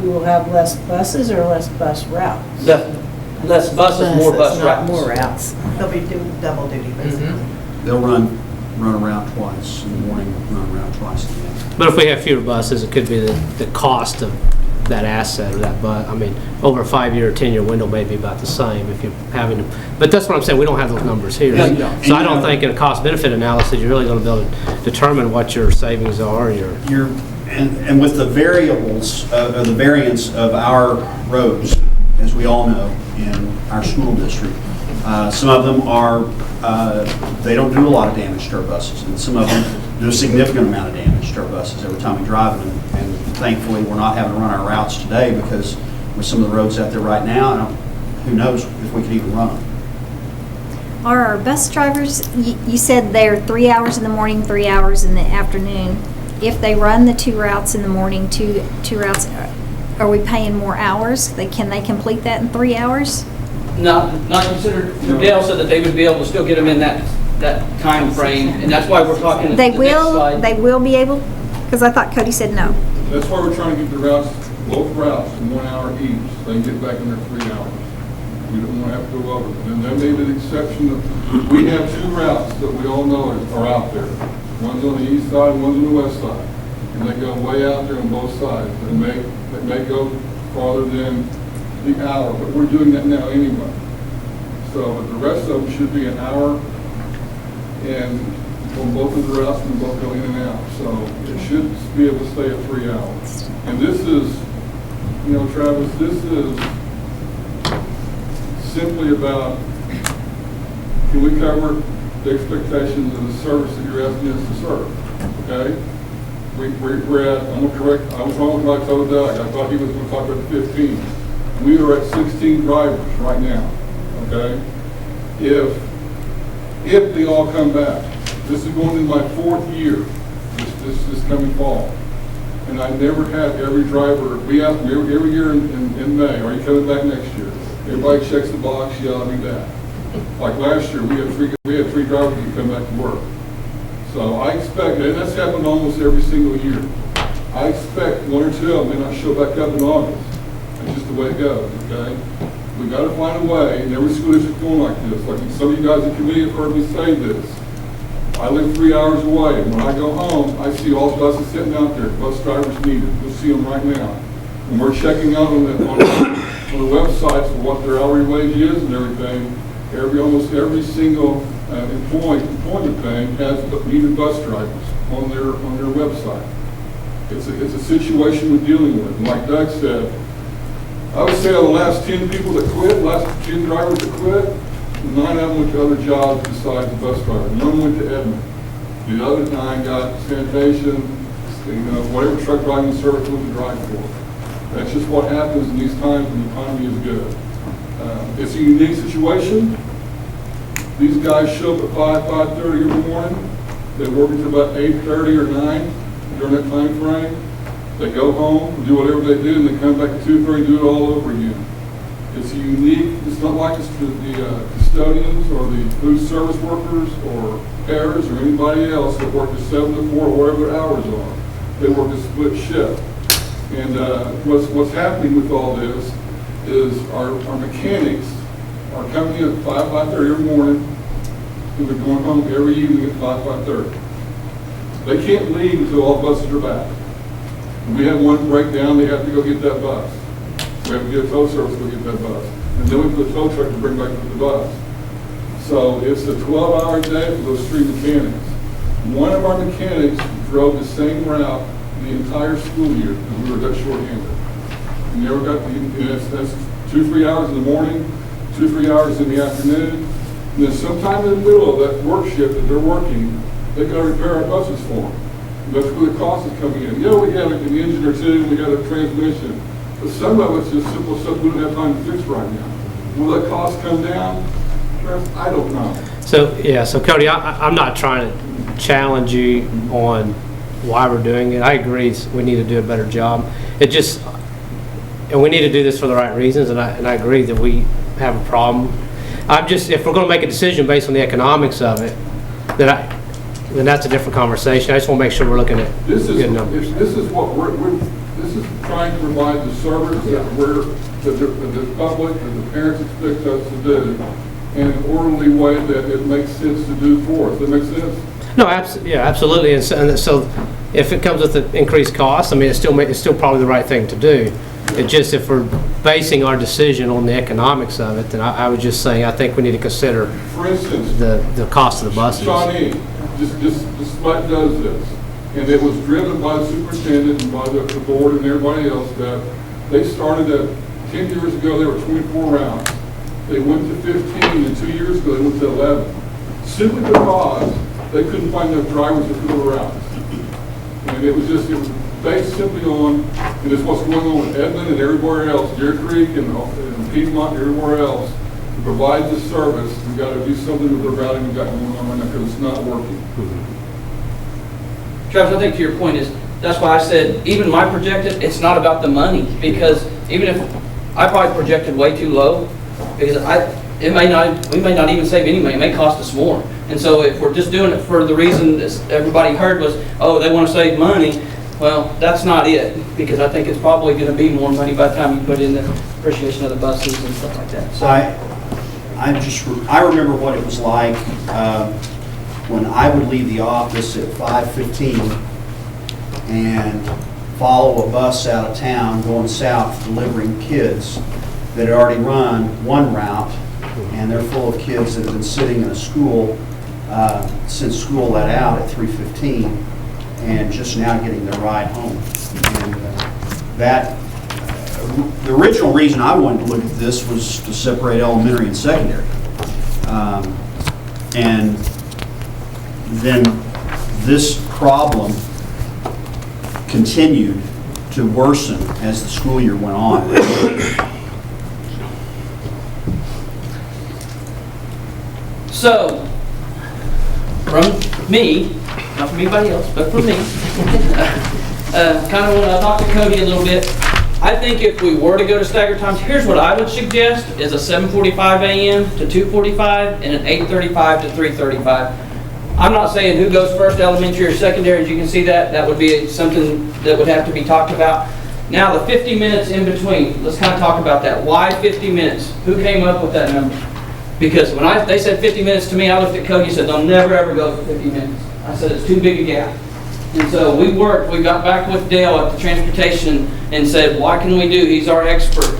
E: We will have less buses or less bus routes?
F: Less buses, more bus routes.
A: More routes. They'll be doing double duty, basically.
I: They'll run around twice in the morning, run around twice in the afternoon.
K: But if we have fewer buses, it could be the cost of that asset or that bus. I mean, over a 5-year or 10-year window may be about the same if you're having to. But that's what I'm saying. We don't have those numbers here.
F: No, you don't.
K: So I don't think in a cost-benefit analysis, you're really going to be able to determine what your savings are.
I: And with the variables, the variance of our roads, as we all know, in our school district, some of them they don't do a lot of damage to our buses, and some of them do a significant amount of damage to our buses every time we drive them. And thankfully, we're not having to run our routes today because with some of the roads out there right now, who knows if we could even run them.
L: Are our bus drivers, you said they're 3 hours in the morning, 3 hours in the afternoon. If they run the 2 routes in the morning, two routes, are we paying more hours? Can they complete that in 3 hours?
F: Not considered. Dale said that they would be able to still get them in that time frame, and that's why we're talking.
L: They will be able, because I thought Cody said no.
G: That's why we're trying to get the routes, both routes, in 1 hour each, so they can get back in their 3 hours. We don't want to have to go over them. And then they made an exception of, we have 2 routes that we all know are out there. One's on the east side, one's on the west side. And they go way out there on both sides. They may go farther than the hour, but we're doing that now anyway. So but the rest of them should be an hour and on both of the routes and both go in and out. So it should be able to stay at 3 hours. And this is, Travis, this is simply about, can we cover the expectations of the service that you're asking us to serve, okay? We're at, I'm going to correct, I was wrong when I told Doug, I thought he was going to talk about the 15. We are at 16 drivers right now, okay? If they all come back, this is going into my 4th year, this coming fall, and I never had every driver, we ask them every year in May, are you coming back next year? Everybody checks the box, yeah, I'll be back. Like last year, we had three drivers who come back to work. So I expect, and that's happened almost every single year. I expect 1 or 2 of them may not show back up in August. It's just the the way it goes, okay? We gotta find a way, and every school district's going like this. Like some of you guys in the committee have heard me say this. I live 3 hours away, and when I go home, I see all the buses sitting out there, bus drivers needed. You'll see them right now. And we're checking out on the websites for what their hourly wage is and everything. Almost every single employment thing has needed bus drivers on their website. It's a situation we're dealing with. And like Doug said, I would say of the last 10 people that quit, last 10 drivers that quit, 9 of them went to other jobs besides the bus driver. None went to Edmond. The other 9 got sanitation, whatever truck driving service was to drive for. That's just what happens in these times when the economy is good. It's a unique situation. These guys show up at 5:30 every morning. They work until about 8:30 or 9 during that time frame. They go home, do whatever they do, and they come back at 2:30 and do it all over again. It's unique. It's not like the custodians or the food service workers or pairs or anybody else that work at 7 to 4 or whatever their hours are. They work a split shift. And what's happening with all this is our mechanics are coming in at 5:30 every morning, and they're going home every evening at 5:30. They can't leave until all buses are back. When we have one breakdown, they have to go get that bus. We have to get a tow service to go get that bus. And then we put a tow truck to bring back the bus. So it's a 12-hour day for those 3 mechanics. One of our mechanics drove the same route the entire school year because we were that short-handed. We never got that's 2-3 hours in the morning, 2-3 hours in the afternoon, and then sometime in the middle of that work shift that they're working, they got to repair our buses for them. And that's where the cost is coming in. Yeah, we got an engine or two, we got a transmission, but some of it's just simple stuff we don't have time to fix right now. Will that cost come down? I don't know.
K: So Cody, I'm not trying to challenge you on why we're doing it. I agree we need to do a better job. And we need to do this for the right reasons, and I agree that we have a problem. If we're going to make a decision based on the economics of it, then that's a different conversation. I just want to make sure we're looking at good numbers.
G: This is what this is trying to provide the service that the public and the parents expect us to do in an orderly way that it makes sense to do for us. Does that make sense?
K: No, absolutely. And so if it comes with an increased cost, I mean, it's still probably the right thing to do. It just, if we're basing our decision on the economics of it, then I would just say I think we need to consider,
G: for instance,
K: the cost of the buses.
G: Shawnee, this SLED does this, and it was driven by the superintendent and by the board and everybody else that they started at 10 years ago. They were 24 routes. They went to 15, and 2 years ago they went to 11, simply because they couldn't find enough drivers to fill the routes. And it was based simply on, and it's what's going on with Edmond and everywhere else, Deer Creek and Piedmont and everywhere else, to provide this service. We've got to do something with the routing we've got going on right now because it's not working.
F: Travis, I think to your point is, that's why I said, even my projected, it's not about the money, because even if I probably projected way too low, because we may not even save any money, it may cost us more. And so if we're just doing it for the reason everybody heard was, oh, they want to save money, well, that's not it, because I think it's probably going to be more money by the time you put in the appreciation of the buses and stuff like that. So
I: I remember what it was like when I would leave the office at 5:15 and follow a bus out of town going south delivering kids that had already run one route, and they're full of kids that have been sitting in a school since school let out at 3:15 and just now getting their ride home. And the original reason I wanted to look at this was to separate elementary and secondary. And then this problem continued to worsen as the school year went on.
F: So, from me, not from anybody else, but from me, kind of when I talked to Cody a little bit, I think if we were to go to staggered times, here's what I would suggest, is a 7:45 a.m. to 2:45 and an 8:35 to 3:35. I'm not saying who goes first, elementary or secondary. As you can see that would be something that would have to be talked about. Now, the 50 minutes in between, let's kind of talk about that. Why 50 minutes? Who came up with that number? Because when they said 50 minutes to me, I looked at Cody and said, they'll never ever go for 50 minutes. I said, it's too big a gap. And so we got back with Dale at the transportation and said, what can we do? He's our expert.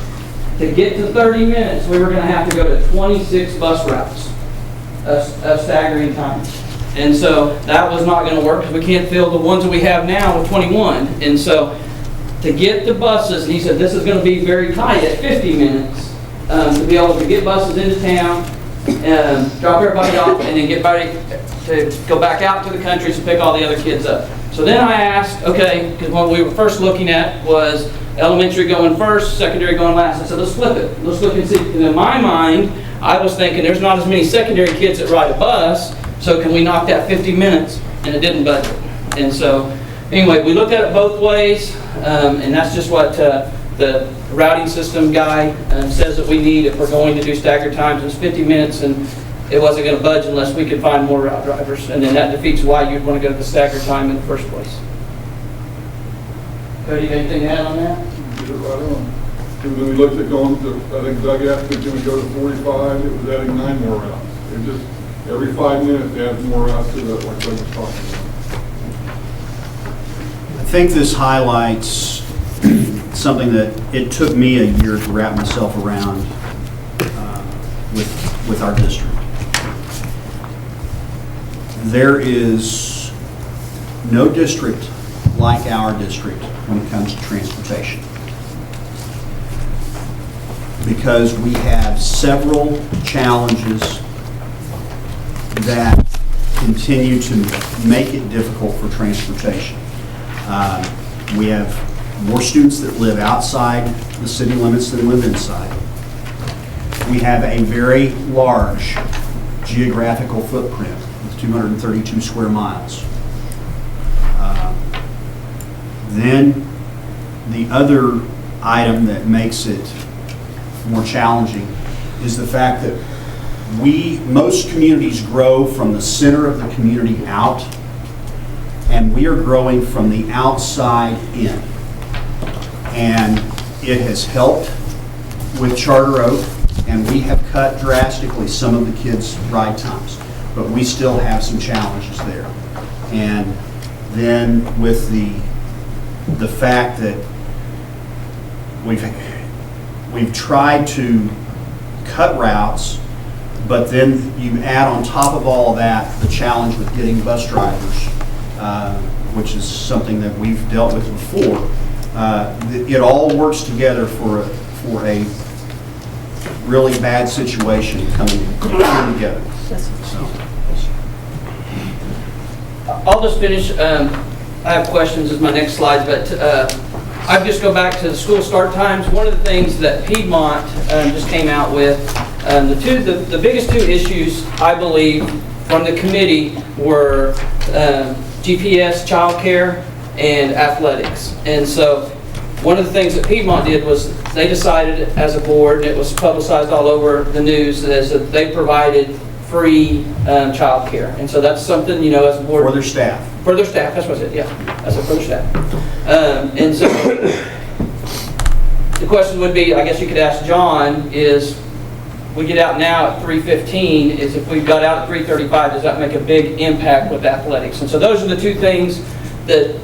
F: To get to 30 minutes, we were going to have to go to 26 bus routes of staggering time. And so that was not going to work because we can't fill the ones that we have now with 21. And so to get the buses, and he said this is going to be very tight at 50 minutes to be able to get buses into town, drop everybody off, and then get ready to go back out to the country to pick all the other kids up. So then I asked, okay, because what we were first looking at was elementary going first, secondary going last. I said, let's flip it. Let's look and see. And in my mind, I was thinking there's not as many secondary kids that ride a bus, so can we knock that 50 minutes? And it didn't budget. And so, anyway, we looked at it both ways, and that's just what the routing system guy says that we need if we're going to do staggered times. It's 50 minutes, and it wasn't going to budge unless we could find more route drivers, and then that defeats why you'd want to go to the staggered time in the first place. Cody, you got anything to add on that?
G: Get it right on. And then we looked at going to, I think Doug asked me, can we go to 45? It was adding 9 more routes. It just, every 5 minutes, they add more routes to that, like Doug was talking about.
I: I think this highlights something that it took me a year to wrap myself around with our district. There is no district like our district when it comes to transportation, because we have several challenges that continue to make it difficult for transportation. We have more students that live outside the city limits than live inside. We have a very large geographical footprint with 232 square miles. Then the other item that makes it more challenging is the fact that most communities grow from the center of the community out, and we are growing from the outside in. And it has helped with Charter Oak, and we have cut drastically some of the kids' ride times, but we still have some challenges there. And then with the fact that we've tried to cut routes, but then you add on top of all of that the challenge with getting bus drivers, which is something that we've dealt with before. It all works together for a really bad situation coming together. So.
F: I'll just finish. I have questions as my next slide, but I just go back to the school start times. One of the things that Piedmont just came out with, the biggest two issues, I believe, from the committee were GPS, childcare, and athletics. And so one of the things that Piedmont did was they decided as a board, and it was publicized all over the news, is that they provided free childcare. And so that's something, as a board.
I: For their staff.
F: For their staff, that's what I said, yeah. I said for their staff. And so the question would be, I guess you could ask John, is we get out now at 3:15, is if we got out at 3:35, does that make a big impact with athletics? And so those are the two things that,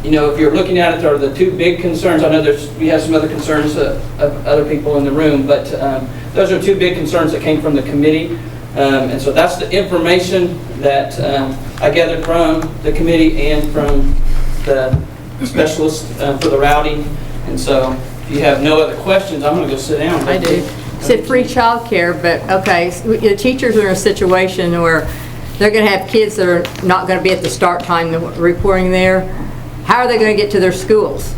F: if you're looking at it, are the two big concerns. I know we have some other concerns of other people in the room, but those are two big concerns that came from the committee. And so that's the information that I gathered from the committee and from the specialist for the routing. And so if you have no other questions, I'm going to go sit down.
C: I do. Said free childcare, but okay, the teachers are in a situation where they're going to have kids that are not going to be at the start time reporting there. How are they going to get to their schools?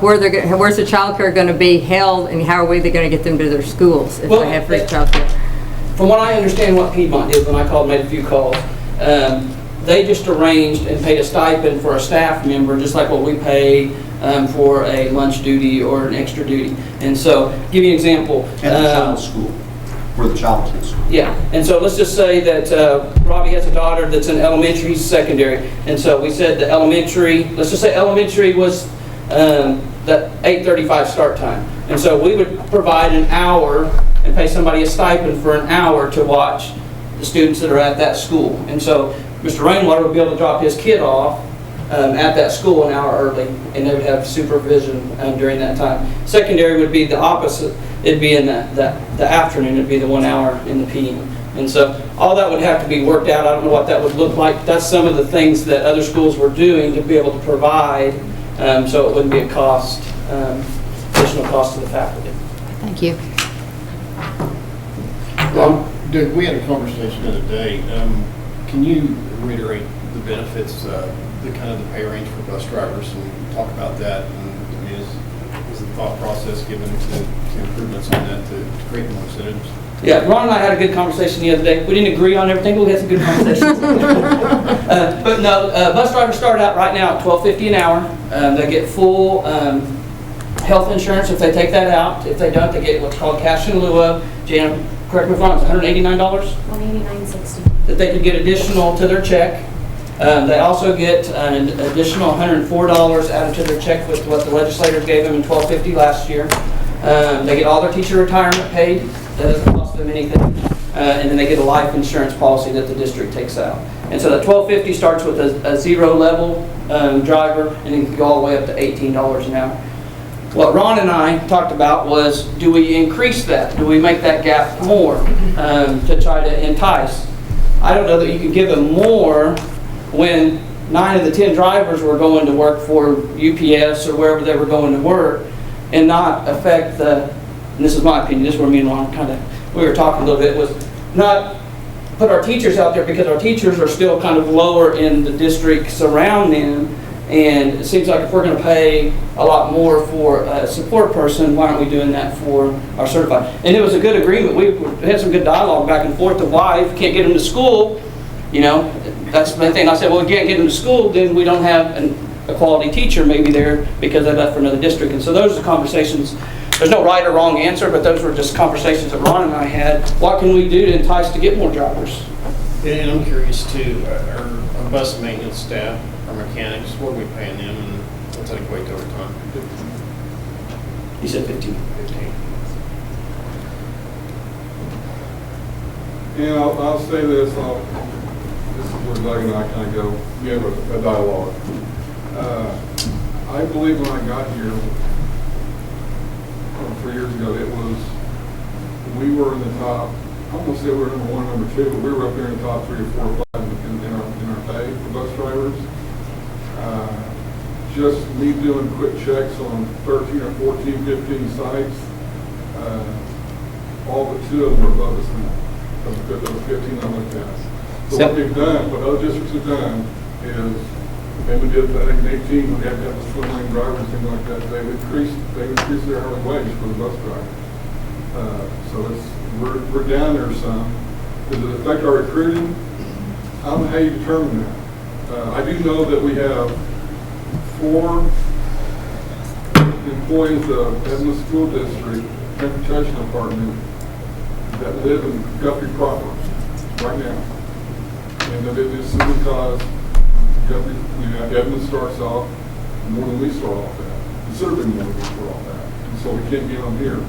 C: Where's the childcare going to be held, and how are we going to get them to their schools if they have free childcare?
F: From what I understand, what Piedmont did when I made a few calls, they just arranged and paid a stipend for a staff member, just like what we pay for a lunch duty or an extra duty. And so, give you an example.
I: At the child's school, where the child is.
F: Yeah, and so let's just say that Robbie has a daughter that's in elementary, secondary. And so we said the elementary, let's just say elementary was that 8:35 start time. And so we would provide an hour and pay somebody a stipend for an hour to watch the students that are at that school. And so Mr. Rainwater would be able to drop his kid off at that school an hour early, and they would have supervision during that time. Secondary would be the opposite. It'd be in the afternoon. It'd be the 1 hour in the PM. And so all that would have to be worked out. I don't know what that would look like. That's some of the things that other schools were doing to be able to provide, so it wouldn't be a cost, additional cost to the faculty.
C: Thank you.
J: Doug, we had a conversation the other day. Can you reiterate the benefits, the kind of the pay range for bus drivers, and talk about that? And I mean, is the thought process given to improvements on that to create more incentives?
F: Yeah, Ron and I had a good conversation the other day. We didn't agree on everything, but we had some good conversations. But no, bus drivers start out right now at $12.50 an hour. They get full health insurance if they take that out. If they don't, they get what's called cash in lieu of. Jan, correct me if I'm wrong, it's $189?
B: $189.60.
F: That they could get additional to their check. They also get an additional $104 added to their check with what the legislators gave them in $12.50 last year. They get all their teacher retirement paid. That doesn't cost them anything. And then they get a life insurance policy that the district takes out. And so that $12.50 starts with a zero level driver, and it can go all the way up to $18 an hour. What Ron and I talked about was, do we increase that? Do we make that gap more to try to entice? I don't know that you can give them more when 9 of the 10 drivers were going to work for UPS or wherever they were going to work, and not affect the, and this is my opinion, this is where me and Ron we were talking a little bit, was not put our teachers out there, because our teachers are still kind of lower in the districts around them. And it seems like if we're going to pay a lot more for a support person, why aren't we doing that for our certified? And it was a good agreement. We had some good dialogue back and forth of why, if you can't get them to school, you know, that's the main thing. I said, well, we can't get them to school, then we don't have a quality teacher maybe there because they left for another district. And so those are the conversations. There's no right or wrong answer, but those were just conversations that Ron and I had. What can we do to entice to get more drivers?
J: And I'm curious too, our bus maintenance staff, our mechanics, what are we paying them, and what's that equate to over time?
F: He said 15.
J: 15.
G: And I'll say this, this is where Doug and I kind of go, we have a dialogue. I believe when I got here 3 years ago, we were in the top, I don't want to say we were number 1, number 2, but we were up there in the top 3 or 4 or 5 in our pay for bus drivers. Just me doing quick checks on 13 or 14, 15 sites, all but 2 of them were above us now. Of the 15 I looked at. So what they've done, what other districts have done is, and we did, I think in 18, we had to have the swim lane drivers and things like that. They've increased their hourly wage for the bus driver. So we're down there some. Does it affect our recruiting? I don't know how you determine that. I do know that we have 4 employees of Edmond School District Transportation Department that live in Guthrie proper right now. And that it is simply because Edmond starts off more than we start off at, considerably more than we start off at. And so we can't get on here.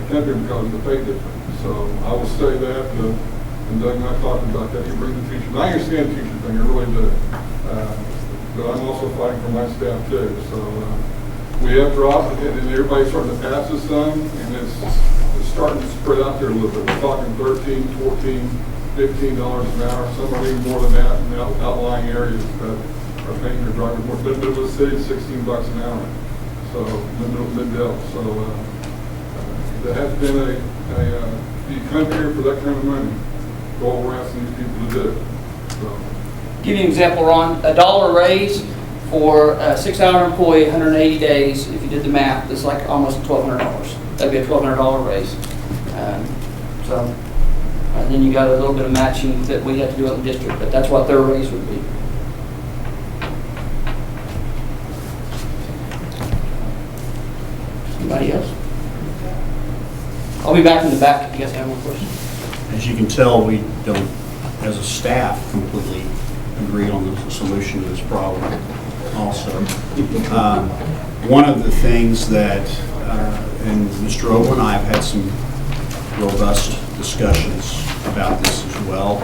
G: Can't be because of the pay difference. So I will say that, and Doug and I talked about that, you bring the teachers. I understand the teacher thing, I really do. But I'm also fighting for my staff too. So we have dropped, and everybody's starting to pass us some, and it's starting to spread out there a little bit. We're talking $13, $14, $15 an hour. Some are even more than that in outlying areas that are paying their drivers more. But it was $16 an hour. So mid-del. So there has been you come here for that kind of money. All we're asking these people to do. So.
F: Give you an example, Ron. $1 raise for a 6-hour employee, 180 days. If you did the math, it's like almost $1,200. That'd be a $1,200 raise. And then you got a little bit of matching that we have to do in the district, but that's what their raise would be. Anybody else? I'll be back in the back if you guys have more questions.
I: As you can tell, we don't, as a staff, completely agree on the solution to this problem. also. One of the things that, and Mr. Ogle and I have had some robust discussions about this as well.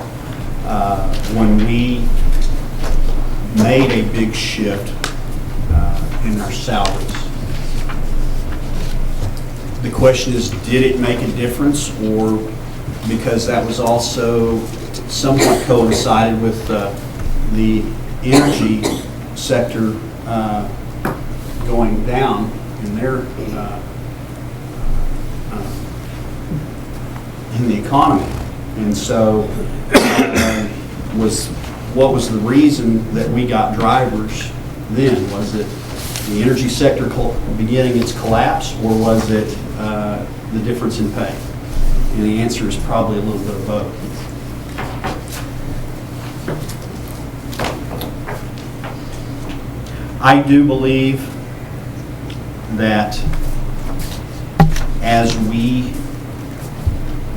I: When we made a big shift in our salaries, the question is, did it make a difference? Or because that was also somewhat coincided with the energy sector going down in their in the economy. And so what was the reason that we got drivers then? Was it the energy sector beginning its collapse, or was it the difference in pay? And the answer is probably a little bit of both. I do believe that as we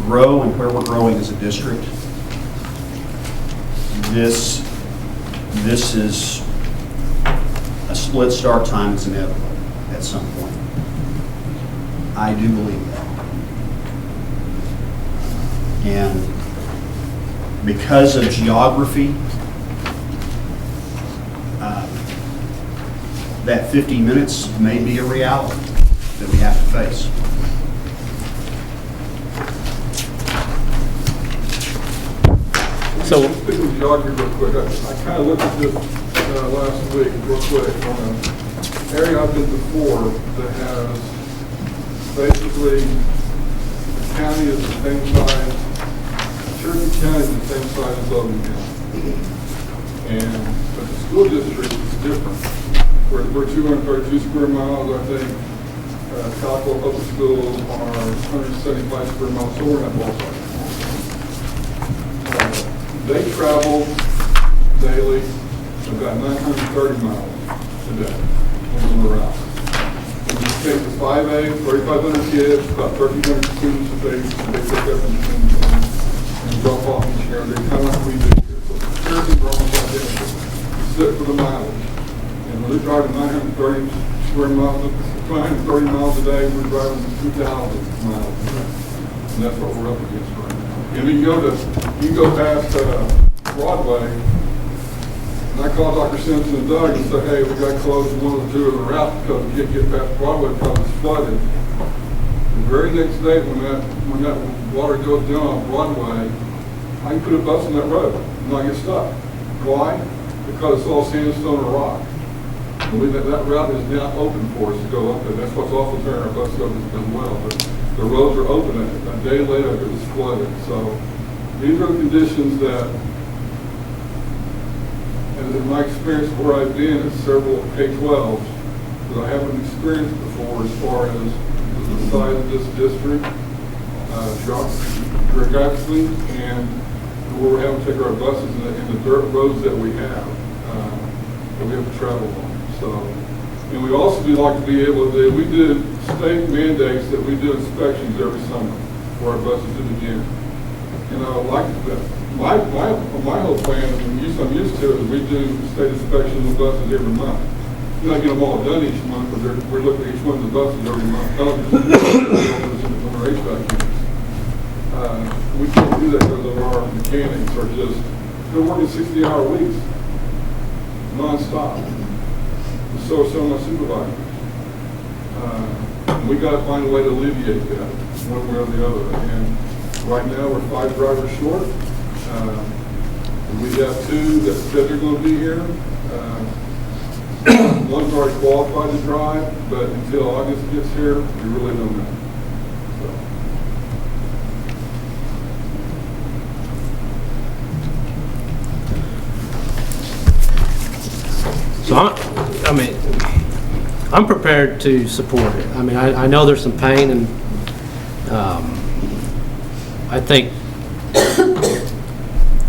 I: grow and where we're growing as a district, this is a split start time is inevitable at some point. I do believe that. And because of geography, that 50 minutes may be a reality that we have to face.
K: So,
G: Speaking of geography real quick, I kind of looked at this last week real quick on an area I've been before that has basically the county is the same size, Cherokee County is the same size as Logan County. But the school district is different. We're 232 square miles, I think. Cockrell Public Schools are 175 square miles, so we're not ballpark. They travel daily about 930 miles a day on the route. When you take the 5A, 3,500 kids, about 1,300 students that they pick up and drop off each year. They're kind of like we do here. So the comparisons are almost identical, except for the mileage. And when they're driving 930 miles a day, we're driving 2,000 miles a day. And that's what we're up against right now. And you go past Broadway, and I call Dr. Simpson and Doug and say, hey, we got to close one or two of the routes because we can't get past Broadway because it's flooded. The very next day when that water goes down on Broadway, I can put a bus on that road and not get stuck. Why? Because it's all sandstone or rock. And that route is now open for us to go up there. That's what's awful turning our bus up as well. But the roads are open. A day later, it was flooded. So these are the conditions that, and in my experience where I've been at several K-12s, that I haven't experienced before as far as the size of this district, geographically, and where we're having to take our buses in the dirt roads that we have to travel on. So, and we also do like to be able to we did state mandates that we do inspections every summer for our buses to begin. And I like that. My whole plan, and I'm used to it, is we do state inspections of buses every month. We're not get them all done each month, but we're looking at each one of the buses every month. We can't do that because of our mechanics are just, they're working 60-hour weeks, non-stop. And so are some of my supervisors. We got to find a way to alleviate that, one way or the other. And right now, we're 5 drivers short. We have 2 that said they're going to be here. One's already qualified to drive, but until August gets here, we really don't know.
K: So I'm prepared to support it. I mean, I know there's some pain, and I think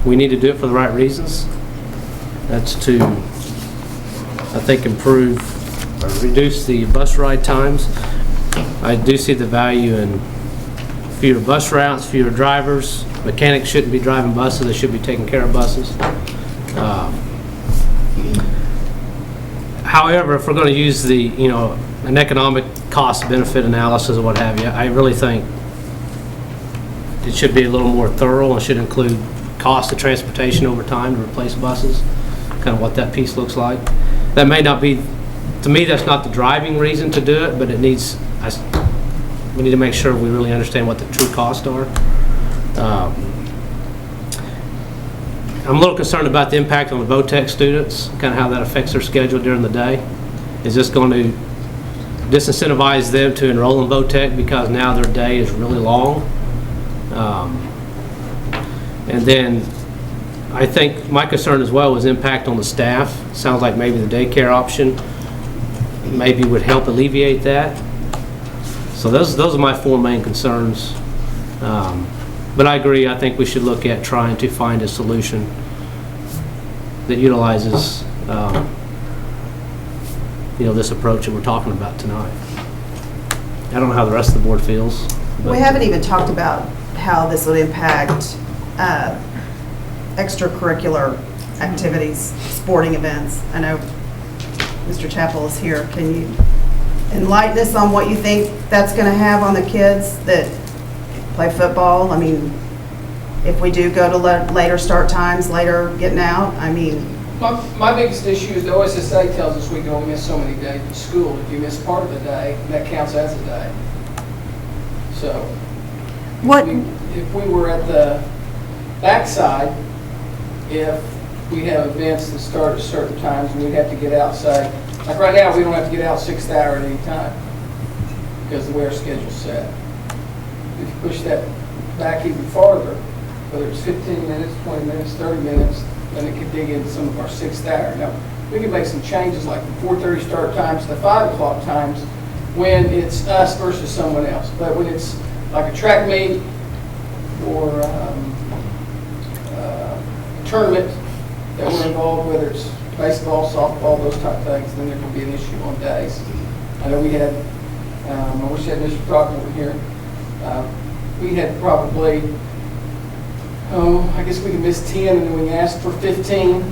K: we need to do it for the right reasons. That's to, I think, improve or reduce the bus ride times. I do see the value in fewer bus routes, fewer drivers. Mechanics shouldn't be driving buses, they should be taking care of buses. However, if we're going to use the, an economic cost-benefit analysis or what have you, I really think it should be a little more thorough and should include cost of transportation over time to replace buses, kind of what that piece looks like. That may not be, to me, that's not the driving reason to do it, but it needs, we need to make sure we really understand what the true costs are. I'm a little concerned about the impact on the VOTEC students, kind of how that affects their schedule during the day. Is this going to disincentivize them to enroll in VOTEC because now their day is really long? And then I think my concern as well is impact on the staff. Sounds like maybe the daycare option maybe would help alleviate that. So those are my 4 main concerns. But I agree, I think we should look at trying to find a solution that utilizes this approach that we're talking about tonight. I don't know how the rest of the board feels.
A: We haven't even talked about how this would impact extracurricular activities, sporting events. I know Mr. Chappell is here. Can you enlighten us on what you think that's going to have on the kids that play football? I mean, if we do go to later start times, later getting out, I mean...
M: My biggest issue is the OSSA tells us we can only miss so many days in school. If you miss part of the day, that counts as a day. So, if we were at the backside, if we have events that start at certain times and we'd have to get out, say, like right now, we don't have to get out 6th hour at any time because the way our schedule's set. If you push that back even farther, whether it's 15 minutes, 20 minutes, 30 minutes, then it could dig into some of our 6th hour. Now, we can make some changes like the 4:30 start times to 5 o'clock times when it's us versus someone else. But when it's like a track meet or a tournament that we're involved, whether it's baseball, softball, those type of things, then there can be an issue on days. I know we had, I wish I had Mr. Proctor here. We had probably, I guess we can miss 10 and then we asked for 15.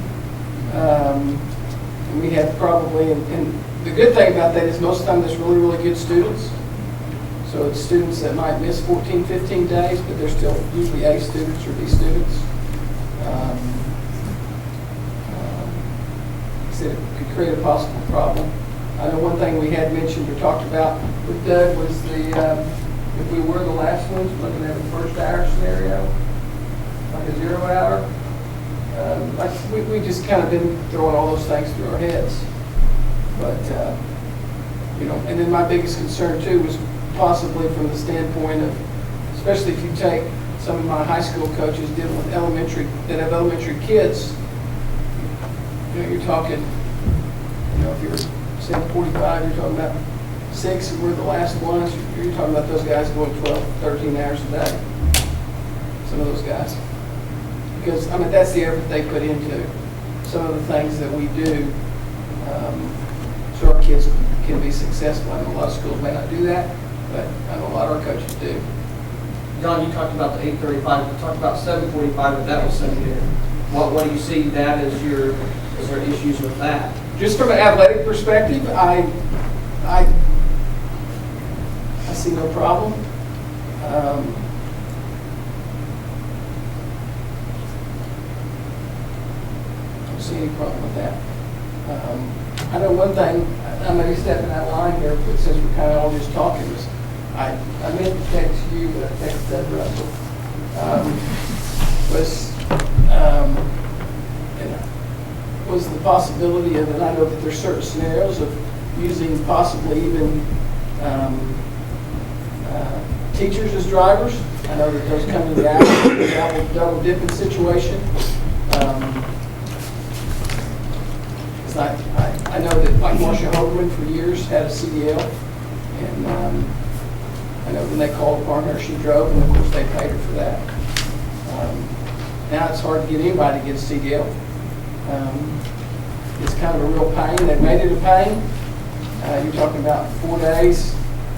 M: And we had probably, and the good thing about that is most of the time there's really, really good students. So it's students that might miss 14, 15 days, but they're still usually A students or B students. It could create a possible problem. I know one thing we had mentioned or talked about with Doug was if we were the last ones, looking at a 1st hour scenario, like a 0 hour. We just kind of been throwing all those things through our heads. But, and then my biggest concern too was possibly from the standpoint of, especially if you take some of my high school coaches dealing with that have elementary kids, you're talking, if you're saying 45, you're talking about 6 and we're the last ones, you're talking about those guys going 12, 13 hours a day. Some of those guys. Because, that's the effort they put into some of the things that we do so our kids can be successful. I know a lot of schools may not do that, but I know a lot of our coaches do.
F: John, you talked about the 8:35, you talked about 7:45, but that was secondary. What do you see that as is there issues with that?
M: Just from an athletic perspective, I see no problem. I don't see any problem with that. I know one thing, I may be stepping out of line here, but since we're kind of all just talking, was I meant to text you, but I texted Doug Russell. Was the possibility of, and I know that there's certain scenarios of using possibly even teachers as drivers. I know that those come in the double dipping situation. I know that like Marsha Hogerman for years had a CDL, and I know when they called upon her, she drove, and of course they paid her for that. Now it's hard to get anybody to get a CDL. It's kind of a real pain. They've made it a pain. You're talking about 4 days,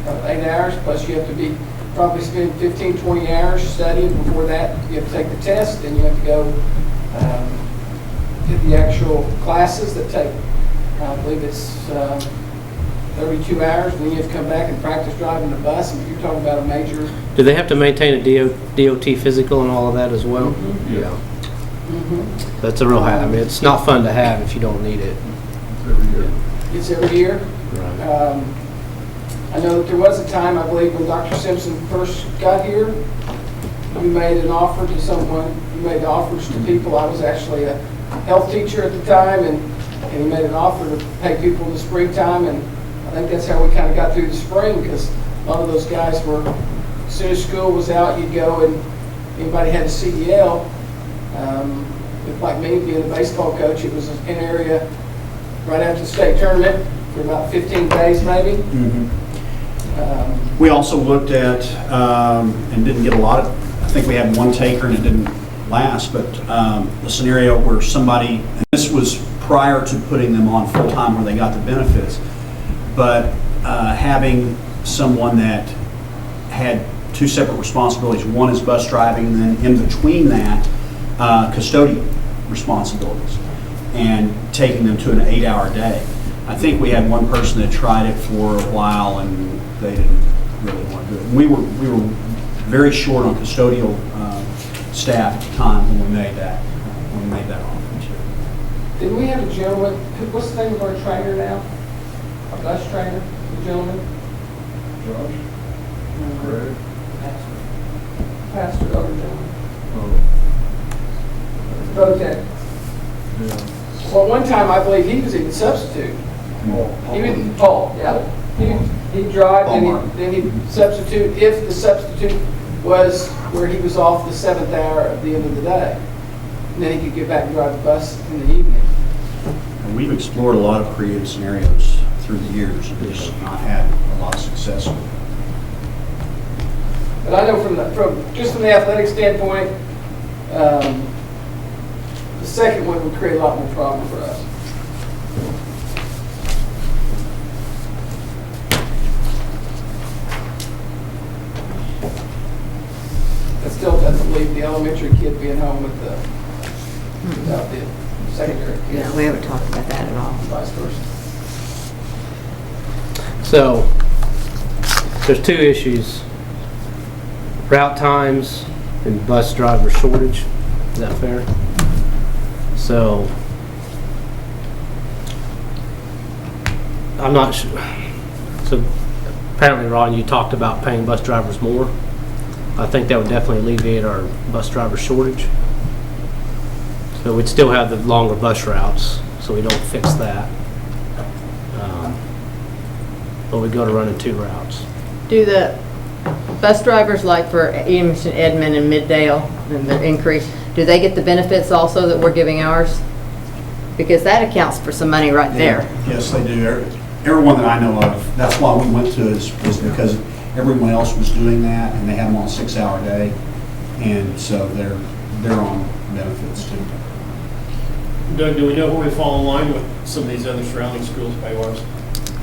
M: 8 hours, plus you have to probably spend 15, 20 hours studying before that. You have to take the test, and you have to go get the actual classes that take I believe it's 32 hours, and then you have to come back and practice driving the bus. And you're talking about a major.
K: Do they have to maintain a DOT physical and all of that as well? Yeah. That's a real I mean, it's not fun to have if you don't need it.
M: It's every year.
K: Right.
M: I know that there was a time, I believe, when Dr. Simpson first got here, you made an offer to someone, you made offers to people. I was actually a health teacher at the time, and he made an offer to pay people in the springtime, and I think that's how we kind of got through the spring, because a lot of those guys were, as soon as school was out, you'd go and anybody had a CDL. With like me being a baseball coach, it was an area right after the state tournament for about 15 days maybe.
I: We also looked at, and didn't get a lot of, I think we had one taker and it didn't last, but the scenario where somebody, and this was prior to putting them on full-time where they got the benefits, but having someone that had two separate responsibilities. One is bus driving, and then in between that, custodial responsibilities, and taking them to an 8-hour day. I think we had one person that tried it for a while and they didn't really want to do it. And we were very short on custodial staff at the time when we made that offer too.
M: Didn't we have a gentleman, what's the name of our trainer now? Our bus trainer, the gentleman?
G: Josh? Greg?
M: Pastor, other gentleman.
G: Oh,
M: Votech.
G: yeah.
M: Well, one time I believe he was even substitute. Even Paul, yeah. He'd drive, then he'd substitute if the substitute was where he was off the 7th hour at the end of the day. And then he could get back and drive the bus in the evening.
I: And we've explored a lot of creative scenarios through the years and just not had a lot of success with it.
M: But I know from the athletic standpoint, the second one would create a lot more problem for us. That still doesn't leave the elementary kid being home without the secondary kid.
C: Yeah, we haven't talked about that at all.
M: Vice versa.
K: So, there's two issues. Route times and bus driver shortage. Is that fair? So, I'm not sure. So, apparently, Ron, you talked about paying bus drivers more. I think that would definitely alleviate our bus driver shortage. So we'd still have the longer bus routes, so we don't fix that. But we go to running 2 routes.
C: Do the bus drivers, like for, you mentioned Edmond and Middale, and the increase, do they get the benefits also that we're giving ours? Because that accounts for some money right there.
I: Yes, they do. Everyone that I know of, that's why we went to it, is because everyone else was doing that, and they have them on a 6-hour day, and so they're on benefits too.
J: Doug, do we know where we fall in line with some of these other surrounding schools pay-wise?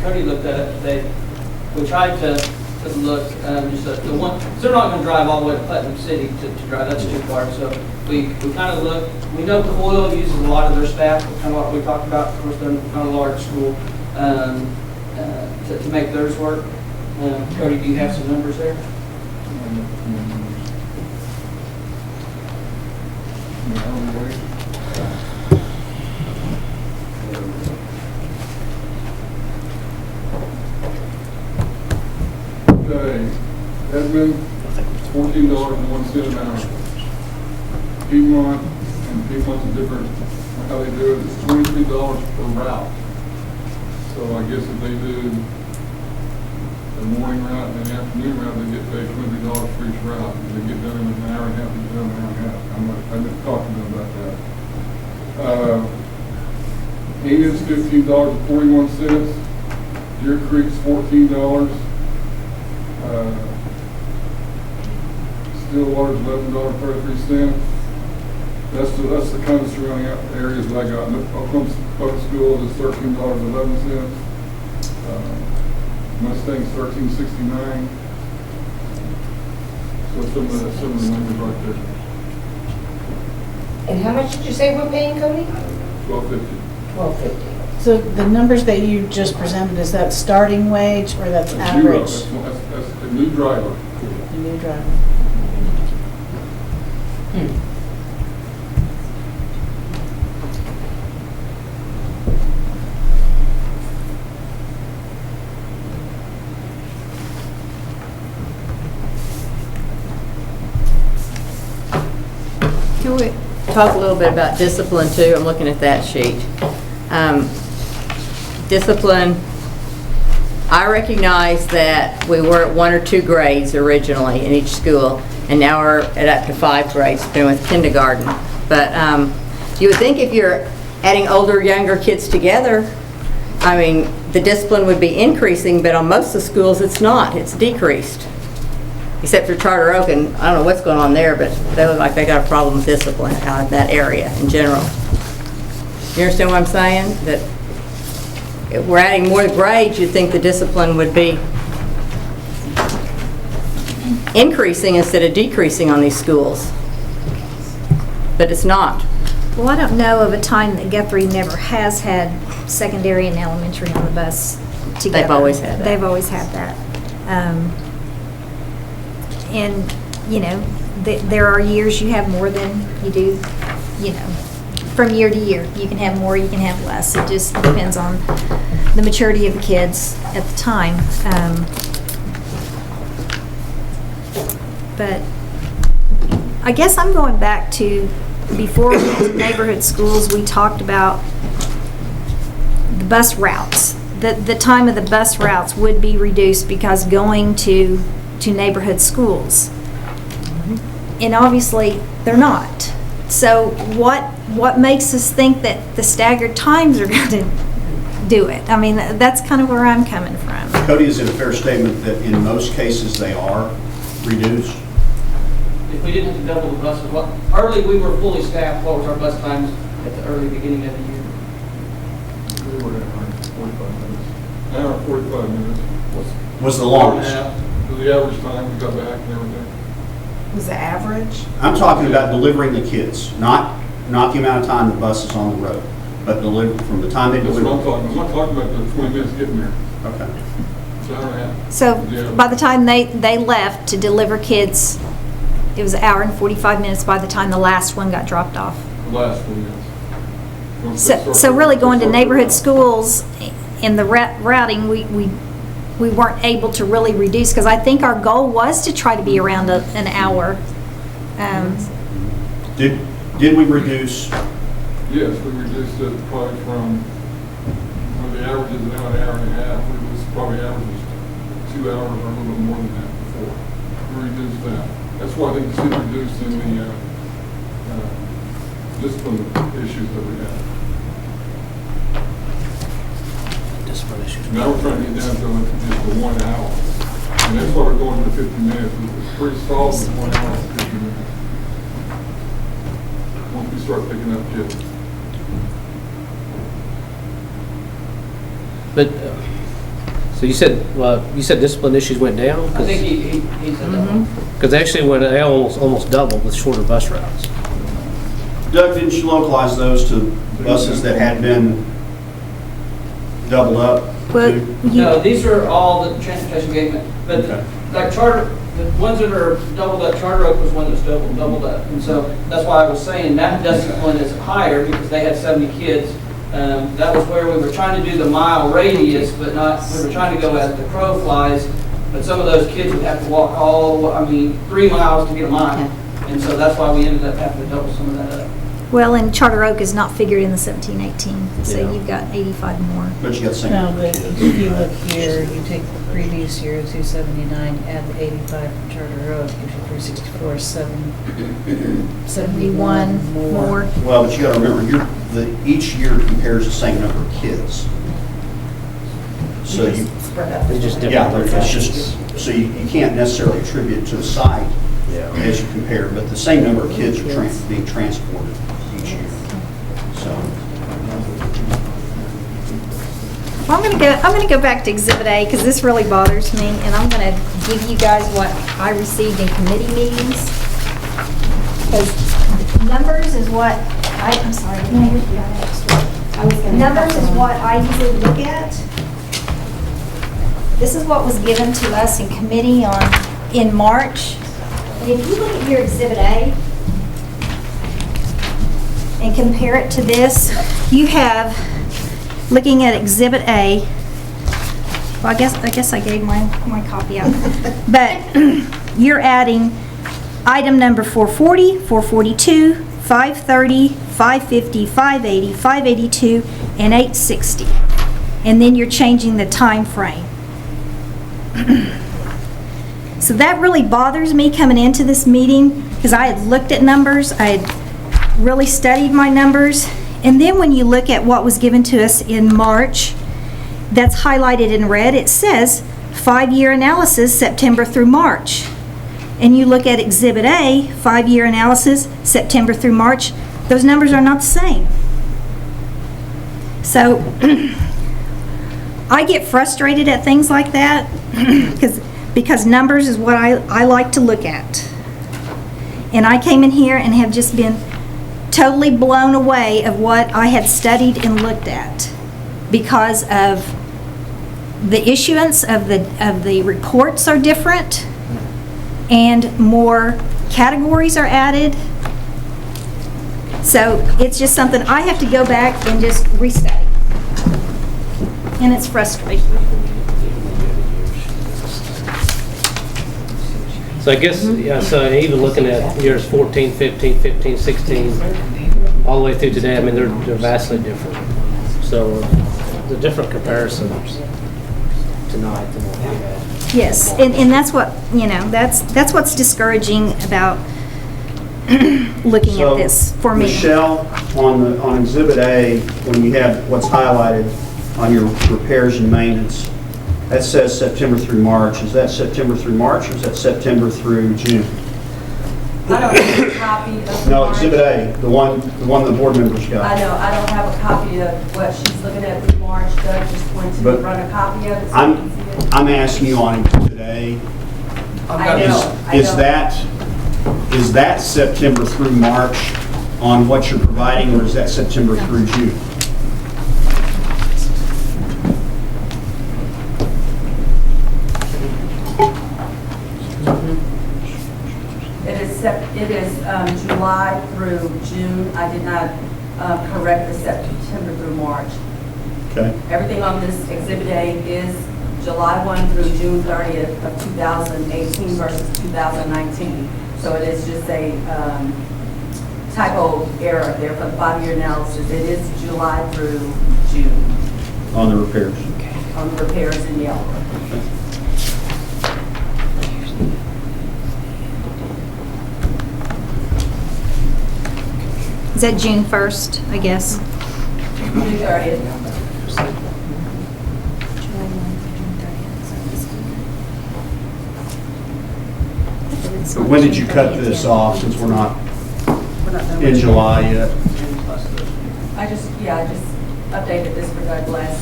F: Cody looked at it today. We tried to look, just the one, because they're not going to drive all the way to Putnam City to drive, that's too far. So we kind of looked, we know Coyle uses a lot of their staff, kind of what we talked about. Of course, they're not a large school, to make theirs work. Cody, do you have some numbers there?
G: Okay, Edmund, $14.01 an hour. Piedmont, and Piedmont's a different, how they do it, it's $23 per route. So I guess if they do the morning route and the afternoon route, they get paid $20 for each route. If they get done in an hour and a half, they get done in an hour and a half. I didn't talk to them about that. Enid's $15.41. Deer Creek's $14. Stillwater's $11.33. That's the kind of surrounding areas that I got. Oklahoma Public Schools is $13.11. Mustang's $13.69. So some of the numbers right there.
E: And how much did you say we're paying, Cody?
G: $12.50.
E: $12.50. So the numbers that you just presented, is that starting wage or that's
G: That's zero.
E: average?
G: That's a new driver.
E: A new driver.
C: Can we talk a little bit about discipline too? I'm looking at that sheet. Discipline, I recognize that we were at 1 or 2 grades originally in each school, and now we're at up to 5 grades, been with kindergarten. But you would think if you're adding older, younger kids together, I mean, the discipline would be increasing, but on most of the schools, it's not. It's decreased. Except for Charter Oak, and I don't know what's going on there, but they look like they got a problem with discipline out in that area in general. You understand what I'm saying? That if we're adding more grades, you'd think the discipline would be increasing instead of decreasing on these schools. But it's not.
L: Well, I don't know of a time that Guthrie never has had secondary and elementary on the bus together.
C: They've always had that.
L: They've always had that. And, you know, there are years you have more than you do, you know, from year to year. You can have more, you can have less. It just depends on the maturity of the kids at the time. But I guess I'm going back to before we went to neighborhood schools, we talked about the bus routes. The time of the bus routes would be reduced because going to neighborhood schools. And obviously, they're not. So what makes us think that the staggered times are going to do it? I mean, that's kind of where I'm coming from.
I: Cody, is it a fair statement that in most cases they are reduced?
F: If we didn't have to double the buses, early we were fully staffed. What was our bus times at the early beginning of the year?
G: We were at 45 minutes. An hour and 45 minutes.
I: Was the longest?
G: Was the average time we got back and everything.
A: Was the average?
I: I'm talking about delivering the kids, not the amount of time the bus is on the road, but from the time they
G: That's
I: deliver.
G: what I'm talking about. I'm not talking about the 20 minutes getting there.
I: Okay.
G: It's an hour and a half.
L: So
G: Yeah.
L: by the time they left to deliver kids, it was an hour and 45 minutes by the time the last one got dropped off.
G: The last one, yes. Once they
L: So really going to
G: start-
L: neighborhood schools in the routing, we weren't able to really reduce, because I think our goal was to try to be around an hour.
I: Did we reduce?
G: Yes, we reduced it probably from, well, the average is now an hour and a half. It was probably averages 2 hours or a little bit more than that before. We reduced that. That's why I think it's reduced in the discipline issues that we have.
K: Discipline issues.
G: Now we're trying to get down to just the 1 hour. And that's why we're going to 50 minutes. It's pretty solid with 1 hour and 50 minutes. Once we start picking up kids.
K: But, so you said discipline issues went down?
F: I think he said that.
K: Because they actually went, they almost doubled with shorter bus routes.
I: Doug, didn't you localize those to buses that had been doubled up?
L: Well,
I: too?
F: No, these are all the transportation engagement, but
I: Okay.
F: like Charter, the ones that are doubled up, Charter Oak was one that's doubled up. And so that's why I was saying that discipline is higher because they had 70 kids. That was where we were trying to do the mile radius, but not, we were trying to go as the crow flies. But some of those kids would have to walk 3 miles to get a mile. And so that's why we ended up having to double some of that up.
L: Well, and Charter Oak is not figured in the 17-18, so
K: Yeah.
L: you've got 85 more.
I: But you got the same
E: No,
I: number of
E: but
I: kids.
E: if you look here, you take the previous year, 279, add the 85 from Charter Oak, gives you 364, 71 more.
I: Well, but you got to remember, each year compares the same number of kids. So you,
E: Spread out.
K: It's just different.
I: yeah, it's just, so you can't necessarily attribute it to the site
K: Yeah.
I: as you compare, but the same number of kids are being transported each year. So,
L: Well, I'm gonna go back to Exhibit A, because this really bothers me, and I'm gonna give you guys what I received in committee meetings. Because numbers is what, I'm sorry, I didn't know you got extra. Numbers is what I usually look at. This is what was given to us in committee in March. And if you look at your Exhibit A and compare it to this, you have, looking at Exhibit A, well, I guess I gave my copy out. But you're adding item number 440, 442, 530, 550, 580, 582, and 860. And then you're changing the time frame. So that really bothers me coming into this meeting because I had looked at numbers, I had really studied my numbers, and then when you look at what was given to us in March, that's highlighted in red, it says 5-year analysis September through March. And you look at Exhibit A, 5-year analysis September through March, those numbers are not the same. So I get frustrated at things like that because numbers is what I like to look at. And I came in here and have just been totally blown away of what I had studied and looked at because of the issuance of the reports are different and more categories are added. So it's just something I have to go back and just restudy. And it's frustrating.
K: So I guess, yeah, so even looking at years 14, 15, 15, 16, all the way through today, I mean, they're vastly different. So the different comparisons tonight than what we had.
L: Yes, and that's what, that's what's discouraging about looking at this for me.
I: Michelle, on Exhibit A, when you have what's highlighted on your repairs and maintenance, that says September through March. Is that September through March, or is that September through June?
H: I don't have a copy of.
I: No,
H: March.
I: Exhibit A, the one the board members got.
H: I know, I don't have a copy of what she's looking at with March. Doug just went to
I: But
H: run a copy of it so you can see it.
I: I'm asking you on Exhibit A,
H: I know, I
I: is
H: know.
I: is that September through March on what you're providing, or is that September through June?
H: It is July through June. I did not correct the September through March.
I: Okay.
H: Everything on this Exhibit A is July 1 through June 30th of 2018 versus 2019. So it is just a typo error there for the 5-year analysis. It is July through June
I: On the repairs.
H: on the repairs in yellow.
L: Is that June 1st, I guess?
H: June 30th.
I: When did you cut this off, since we're not in July yet?
H: I just updated this for Doug last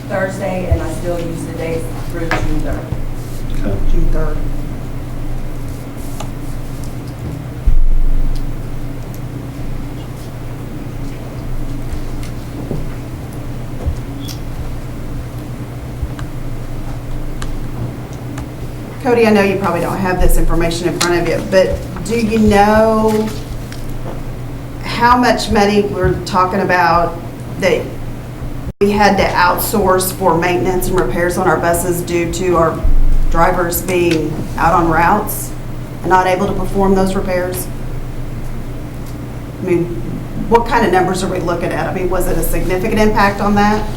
H: Thursday, and I still use the dates through June 3rd.
I: Okay.
A: June 3rd. Cody, I know you probably don't have this information in front of you, but do you know how much money we're talking about that we had to outsource for maintenance and repairs on our buses due to our drivers being out on routes and not able to perform those repairs? I mean, what kind of numbers are we looking at? I mean, was it a significant impact on that?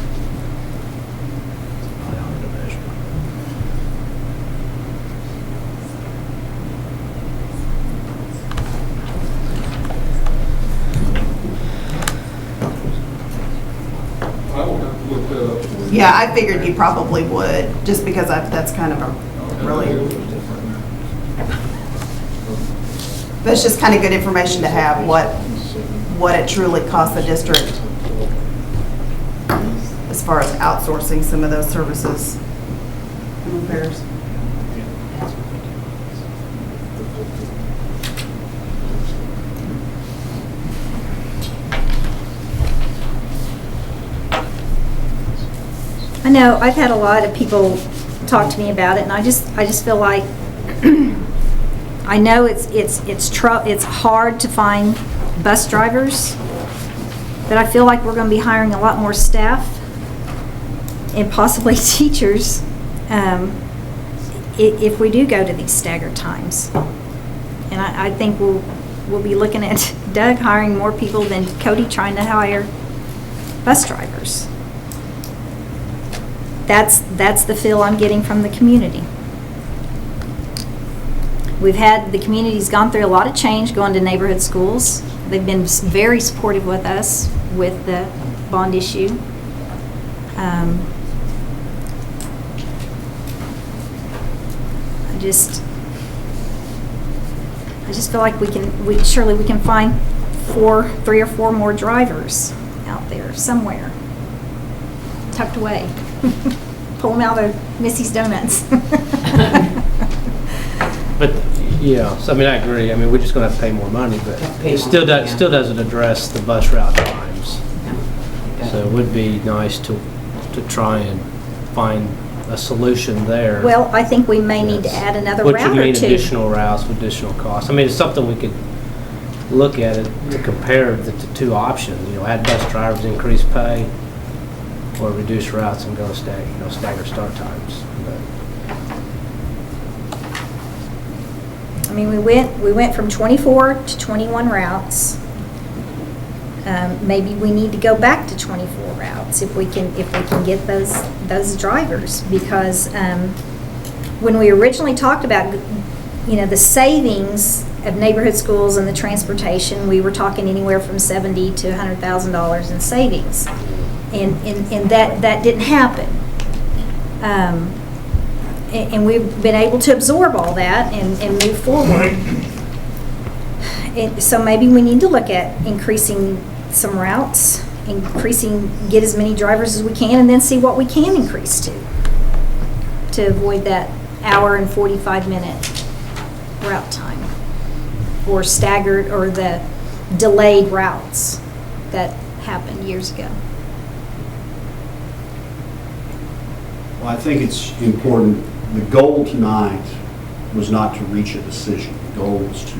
G: I will have to look that up for you.
A: Yeah, I figured you probably would, just because that's kind of a really, that's just kind of good information to have, what it truly costs the district as far as outsourcing some of those services and repairs.
L: know, I've had a lot of people talk to me about it, and I just feel like, I know it's hard to find bus drivers, but I feel like we're gonna be hiring a lot more staff and possibly teachers, if we do go to these staggered times. And I think we'll be looking at Doug hiring more people than Cody trying to hire bus drivers. That's the feel I'm getting from the community. The community's gone through a lot of change going to neighborhood schools. They've been very supportive with us with the bond issue. I just feel like we can find 3 or 4 more drivers out there somewhere, tucked away. Pull them out of Missy's Donuts.
K: But, yeah, so I mean, I agree. I mean, we're just gonna have to pay more money, but it still doesn't address the bus route times. So it would be nice to try and find a solution there.
L: Well, I think we may need to add another
K: What
L: route
K: you
L: or
K: mean
L: two.
K: additional routes with additional costs? I mean, it's something we could look at it, compare the two options, you know, add bus drivers, increase pay, or reduce routes and go stagger start times. But
L: I mean, we went from 24 to 21 routes. Maybe we need to go back to 24 routes if we can get those drivers, because when we originally talked about, you know, the savings of neighborhood schools and the transportation, we were talking anywhere from $70,000 to $100,000 in savings, and that didn't happen. And we've been able to absorb all that and move forward. So maybe we need to look at increasing some routes, get as many drivers as we can, and then see what we can increase to avoid that hour and 45-minute route time, or staggered, or the delayed routes that happened years ago.
I: Well, I think it's important. The goal tonight was not to reach a decision. The goal was to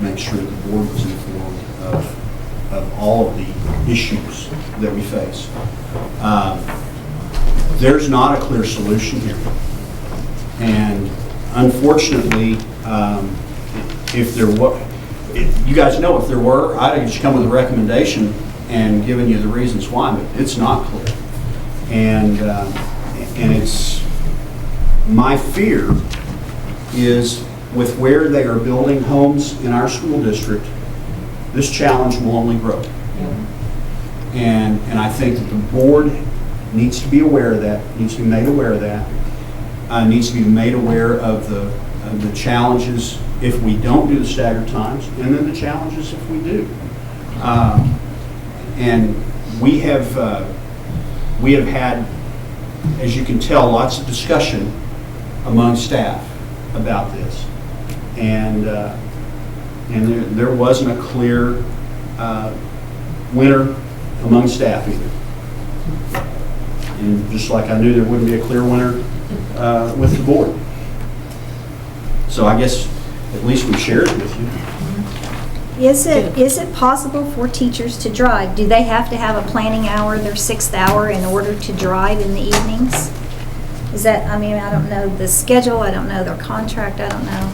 I: make sure the board was informed of all of the issues that we face. There's not a clear solution here. And unfortunately, if there were, you guys know if there were, I'd just come with a recommendation and given you the reasons why, but it's not clear. And it's, my fear is with where they are building homes in our school district, this challenge will only grow. And I think that the board needs to be aware of that, needs to be made aware of that, needs to be made aware of the challenges if we don't do the staggered times, and then the challenges if we do. And we have had, as you can tell, lots of discussion among staff about this, and there wasn't a clear winner among staff either. And just like I knew there wouldn't be a clear winner with the board. So I guess at least we shared it with you.
L: Is it possible for teachers to drive? Do they have to have a planning hour, their 6th hour, in order to drive in the evenings? Is that, I mean, I don't know the schedule, I don't know their contract, I don't know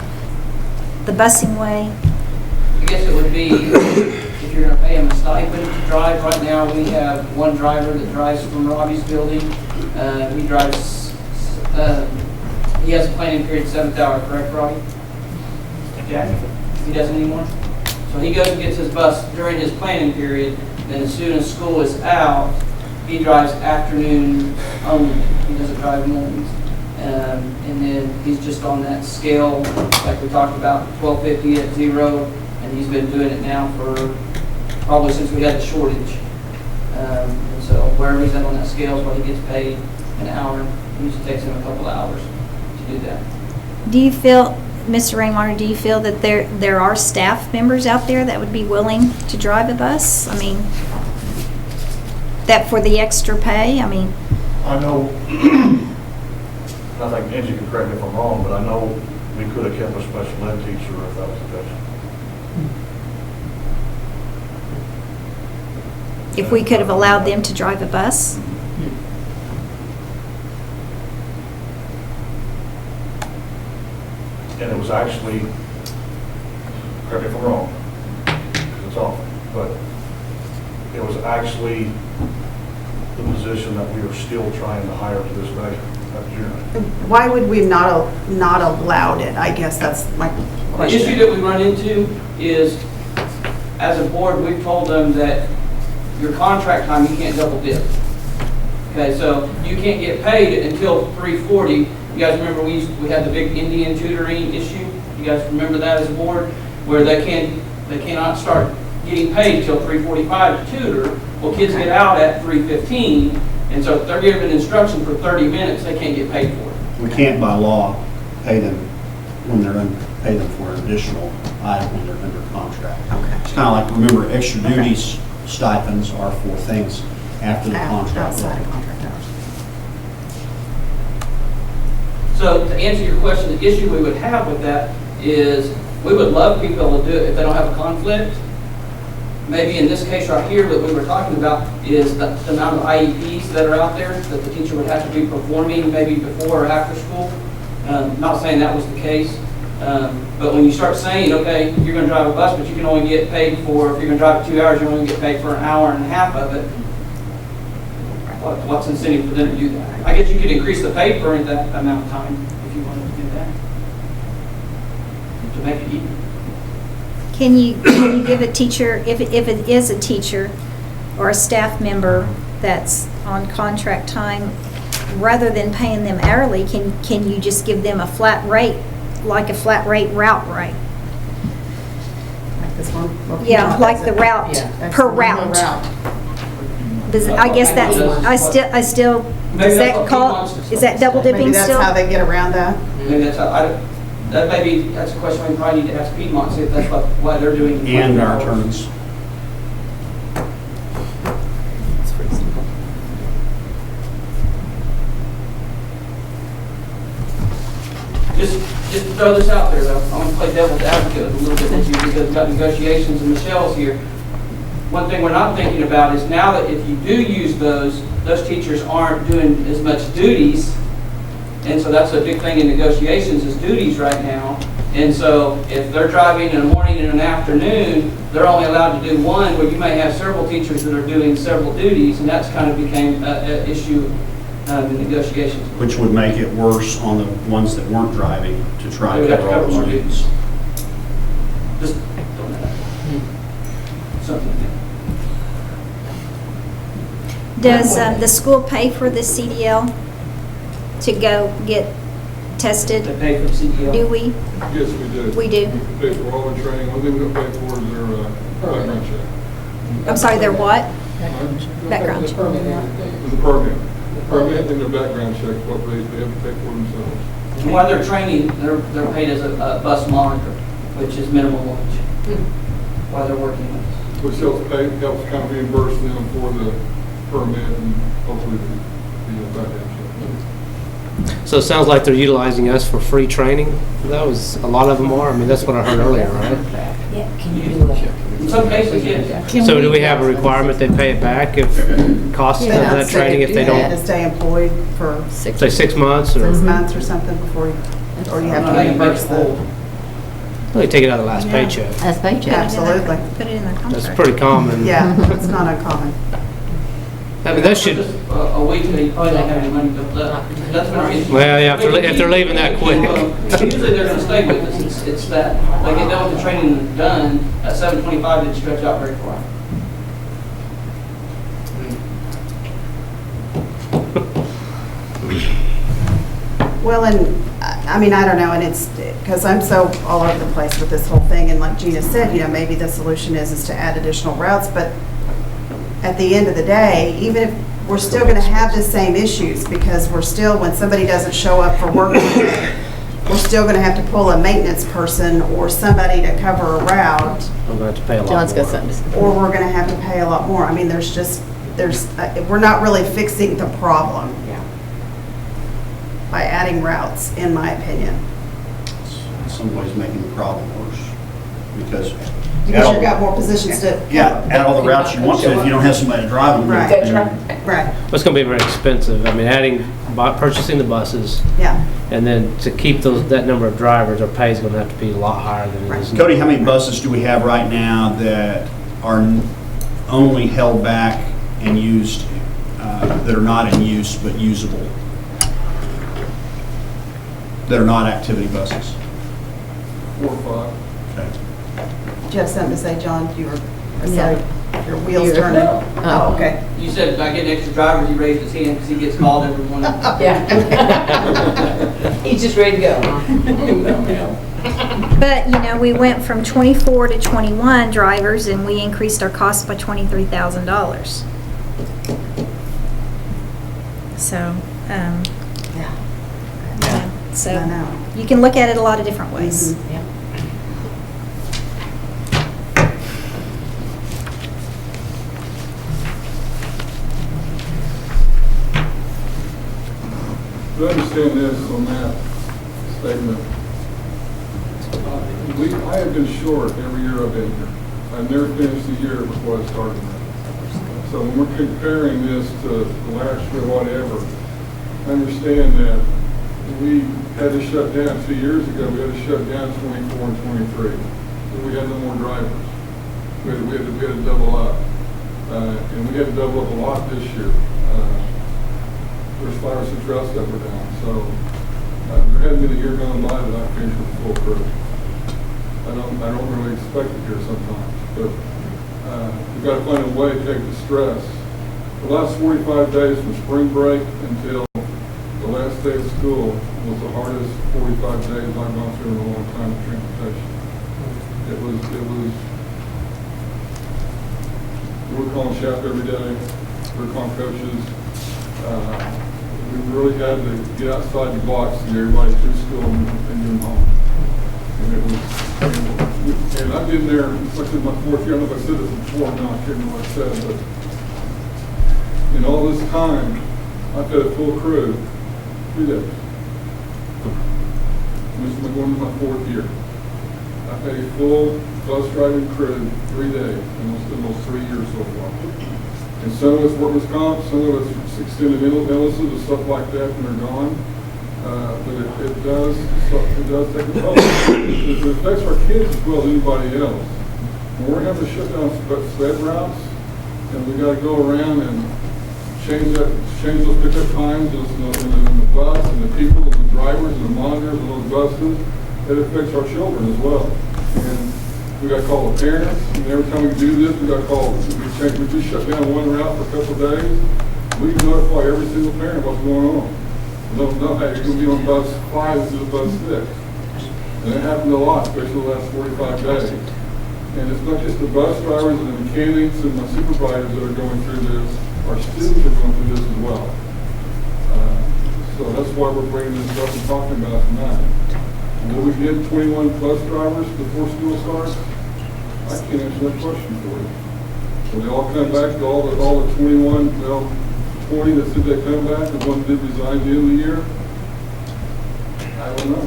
L: the busing way.
F: I guess it would be, if you're gonna pay them a stipend to drive, right now we have one driver that drives from Robbie's building. He drives, he has a planning period 7th hour, correct, Robbie? Jack? He doesn't anymore? So he goes and gets his bus during his planning period, then as soon as school is out, he drives afternoon only. He doesn't drive mornings. And then he's just on that scale, like we talked about, 1250 at 0, and he's been doing it now for probably since we had the shortage. And so wherever he's at on that scale is what he gets paid an hour. It usually takes him a couple hours to do that.
L: Do you feel, Mr. Rainwater, do you feel that there are staff members out there that would be willing to drive a bus? I mean, that for the extra pay? I mean,
N: I know, I think Angie can correct me if I'm wrong, but I know we could have kept a special ed teacher if that was the case.
L: If we could have allowed them to drive a bus?
N: And it was actually, correct me if I'm wrong, 'cause it's awful, but it was actually the position that we are still trying to hire to this day.
A: Why would we not allowed it? I guess that's my
F: The
A: question.
F: issue that we run into is, as a board, we've told them that your contract time, you can't double dip. Okay, so you can't get paid until 3:40. You guys remember we had the big Indian tutoring issue? You guys remember that as a board? Where they cannot start getting paid till 3:45 to tutor. Well, kids get out at 3:15, and so if they're given instruction for 30 minutes, they can't get paid for it.
I: We can't by law pay them when they're pay them for an additional item when they're under contract.
A: Okay.
I: It's kind of like, remember, extra duties stipends are for things after the contract.
A: Outside of contract hours.
F: So to answer your question, the issue we would have with that is we would love people to do it if they don't have a conflict. Maybe in this case right here that we were talking about is the amount of IEPs that are out there that the teacher would have to be performing maybe before or after school. Not saying that was the case, but when you start saying, okay, you're going to drive a bus, but you can only get paid for, if you're going to drive it 2 hours, you're only going to get paid for an hour and a half of it. What's incentive for them to do that? I guess you could increase the pay for that amount of time if you wanted to do that, to make it even.
L: Can you give a teacher, if it is a teacher or a staff member that's on contract time, rather than paying them hourly, can you just give them a flat rate, like a flat rate route rate?
A: Like this one?
L: Yeah, like the route, per route. I guess that's, I still, is that called, is that double dipping
A: Maybe
L: still?
A: that's how they get around that?
F: Maybe that's how, that's a question we probably need to ask Piedmont, see if that's why they're doing.
I: And our attorneys.
F: Just to throw this out there though, I want to play devil's advocate a little bit with you because we've got negotiations and Michelle's here. One thing we're not thinking about is now that if you do use those teachers aren't doing as much duties. And so that's a big thing in negotiations is duties right now. And so if they're driving in the morning and an afternoon, they're only allowed to do one, where you may have several teachers that are doing several duties, and that's kind of became an issue in negotiations.
I: Which would make it worse on the ones that weren't driving to try
F: They
I: to
F: would have to
I: cover all
F: cover
I: those
F: more
I: duties.
F: Just throwing that out. Something.
L: Does the school pay for the CDL to go get tested?
F: They pay for the CDL.
L: Do we?
G: Yes, we do.
L: We do.
G: We pay for all the training. One thing we don't pay for is their background check.
L: I'm sorry, they're what?
G: Right?
L: Background check.
G: It's a permit. Permit and their background check, what they have to pay for themselves.
F: And while they're training, they're paid as a bus monitor, which is minimum wage, while they're working with us.
G: Which helps kind of reimburse them for the permit and hopefully the background check.
K: So it sounds like they're utilizing us for free training. That was, a lot of them are. I mean, that's what I heard earlier, right?
F: In some cases, yes.
K: So do we have a requirement they pay it back if cost of that training if they
A: They had
K: don't,
A: to stay employed for
K: say 6 months or?
A: 6 months or something before you, or you have to reimburse the.
K: They take it out of the last paycheck.
C: That's paycheck.
A: Absolutely.
L: Put it in their contract.
K: That's pretty common.
A: Yeah, it's not uncommon.
K: I mean, that should,
F: A week, they probably don't have any money built up. That's been our issue.
K: well, yeah, if they're leaving that quick.
F: Usually they're gonna stay with us. It's that, they get done with the training done, at 7:25, didn't stretch out very far.
A: Well, and, I mean, I don't know, and it's, because I'm so all over the place with this whole thing, and like Gina said, you know, maybe the solution is to add additional routes, but at the end of the day, even if, we're still gonna have the same issues, because we're still, when somebody doesn't show up for work, we're still gonna have to pull a maintenance person or somebody to cover a route,
K: I'm going to have to pay a lot
C: John's got
K: more.
C: something to say.
A: or we're gonna have to pay a lot more. I mean, we're not really fixing the problem. by adding routes, in my opinion.
I: In some ways making the problem worse, because.
A: Because you've got more positions to.
I: Yeah, add all the routes you want to, if you don't have somebody to drive them.
A: Right. Right,
K: It's going to be very expensive. I mean, purchasing the buses,
A: yeah.
K: and then to keep that number of drivers, our pay is going to have to be a lot higher than it is now.
D: Cody, how many buses do we have right now that are only held back and used, that are not in use but usable? That are not activity buses?
G: 4 or 5.
D: Okay.
A: Do you have something to say, John? You were,
C: No.
A: your wheels turning? Oh, okay.
F: You said by getting extra drivers, he raised his hand because he gets called every morning.
C: Yeah. He's just ready to go.
L: But, we went from 24 to 21 drivers, and we increased our cost by $23,000. So,
A: Yeah.
L: so
A: I know.
L: you can look at it a lot of different ways.
A: Mhm.
G: To understand this on that statement, I have been short every year I've been here. I've never finished a year before I started. So when we're comparing this to the last year, whatever, I understand that we had to shut down 2 years ago. We had to shut down 24 and 23. We had no more drivers. We had to double up. And we had to double up a lot this year. There's 5 or 6 routes that were down. So there hadn't been a year gone by that I finished with full crew. I don't really expect it here sometimes, but we've got to find a way to take the stress. The last 45 days from spring break until the last day of school was the hardest 45 days I've gone through in a long time of transportation. It was, we were calling shaft every day, we were calling coaches. We really had to get outside the blocks and get everybody through school and get them home. And I've been there, like I said, my 4th year. I don't know if I said this before, no, I can't remember what I said, but in all this time, I've had a full crew 3 days. This is going to my 4th year. I've had a full bus driving crew 3 days in those 3 years so far. And some of it's workers' comp, some of it's extended illnesses and stuff like that when they're gone. But it does take a toll. It affects our kids as well as anybody else. When we're having to shut down sled routes, and we got to go around and change those pickup times in the bus and the people and the drivers and the monitors and those buses, it affects our children as well. And we got to call the parents, and every time we do this, we got to call. We just shut down one route for a couple of days. We can notify every single parent what's going on. No, hey, you're going to be on bus 5 instead of bus 6. And it happened a lot, especially the last 45 days. And it's not just the bus drivers and the mechanics and my supervisors that are going through this. Our students are going through this as well. So that's why we're bringing this up and talking about it tonight. Will we get 21 bus drivers before school starts? I can't answer that question for you. Will they all come back, all the 21, 20 that said they come back, and one did resign at the end of the year? I don't know.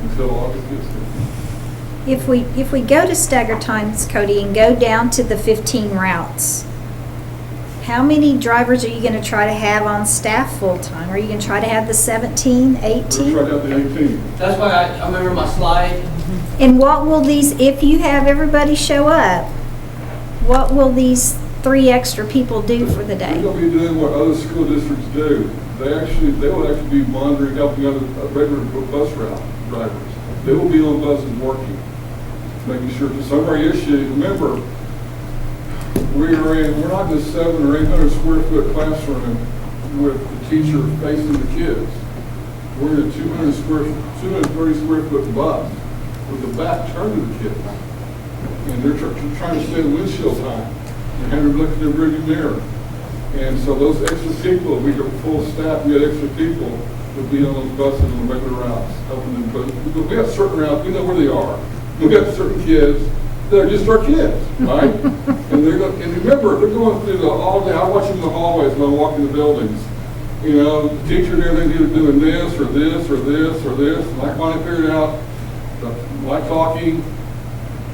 G: Until August gets here.
L: If we go to staggered times, Cody, and go down to the 15 routes, how many drivers are you going to try to have on staff full-time? Are you going to try to have the 17, 18?
G: We're trying to have the 18.
F: That's why I remember my slide.
L: And what will these, if you have everybody show up, what will these 3 extra people do for the day?
G: They're going to be doing what other school districts do. They will actually be monitoring, helping other regular bus route drivers. They will be on buses working, making sure, because some of our issues, remember, we're not in a 700 or 800 square foot classroom with the teacher facing the kids. We're in a 230 square foot bus with the back turned to the kids. And they're trying to stay in windshield time. They're having to look at their rearview mirror. And so those extra people, we got full staff, we had extra people would be on those buses on the regular routes, helping them. But we have certain routes, we know where they are. We got certain kids. They're just our kids, right? And remember, they're going through all day. I watch them in the hallways when I'm walking the buildings. You know, the teacher there, they're either doing this, or this, or this, or this, and I finally figured out, my talking,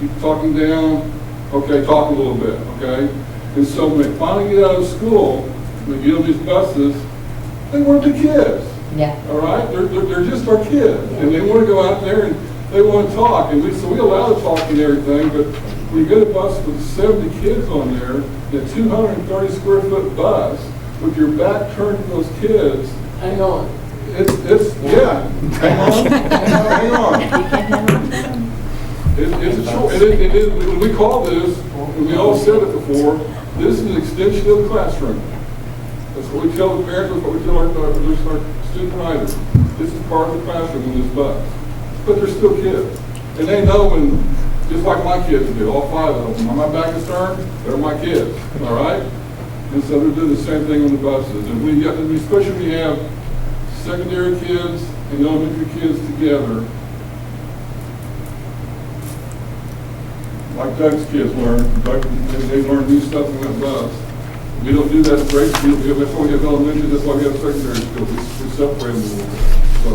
G: keep talking down, okay, talk a little bit, okay? And so when they finally get out of school, they get on these buses, they weren't the kids.
E: Yeah.
G: All right? They're just our kids. And they want to go out there and they want to talk. And so we allow the talk and everything, but when you get a bus with 70 kids on there, in a 230 square foot bus, with your back turned to those kids,
M: Hang on.
G: yeah. Hang on. It's a choice. When we call this, and we all said it before, this is an extension of the classroom. That's what we tell the parents, that's what we tell our student riders. This is part of the classroom in this bus. But they're still kids. And they know when, just like my kids do, all 5 of them, when my back is turned, they're my kids, all right? And so they're doing the same thing on the buses. And especially when you have secondary kids and elementary kids together, like Doug's kids learn, they learn new stuff on that bus. We don't do that at grade school. That's why we have elementary, that's why we have secondary school. We separate them a little bit. So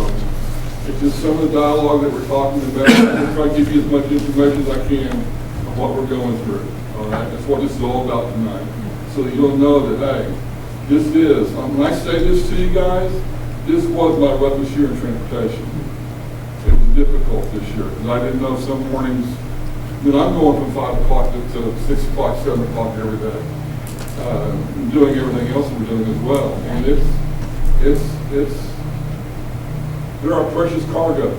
G: it's just some of the dialogue that we're talking about. I'm trying to give you as much information as I can on what we're going through. All right, that's what this is all about tonight. So that you'll know that, hey, this is, when I say this to you guys, this was my roughest year in transportation. It was difficult this year, because I didn't know some mornings, I'm going from 5 o'clock to 6 o'clock, 7 o'clock every day, doing everything else we're doing as well. And they're our precious cargo.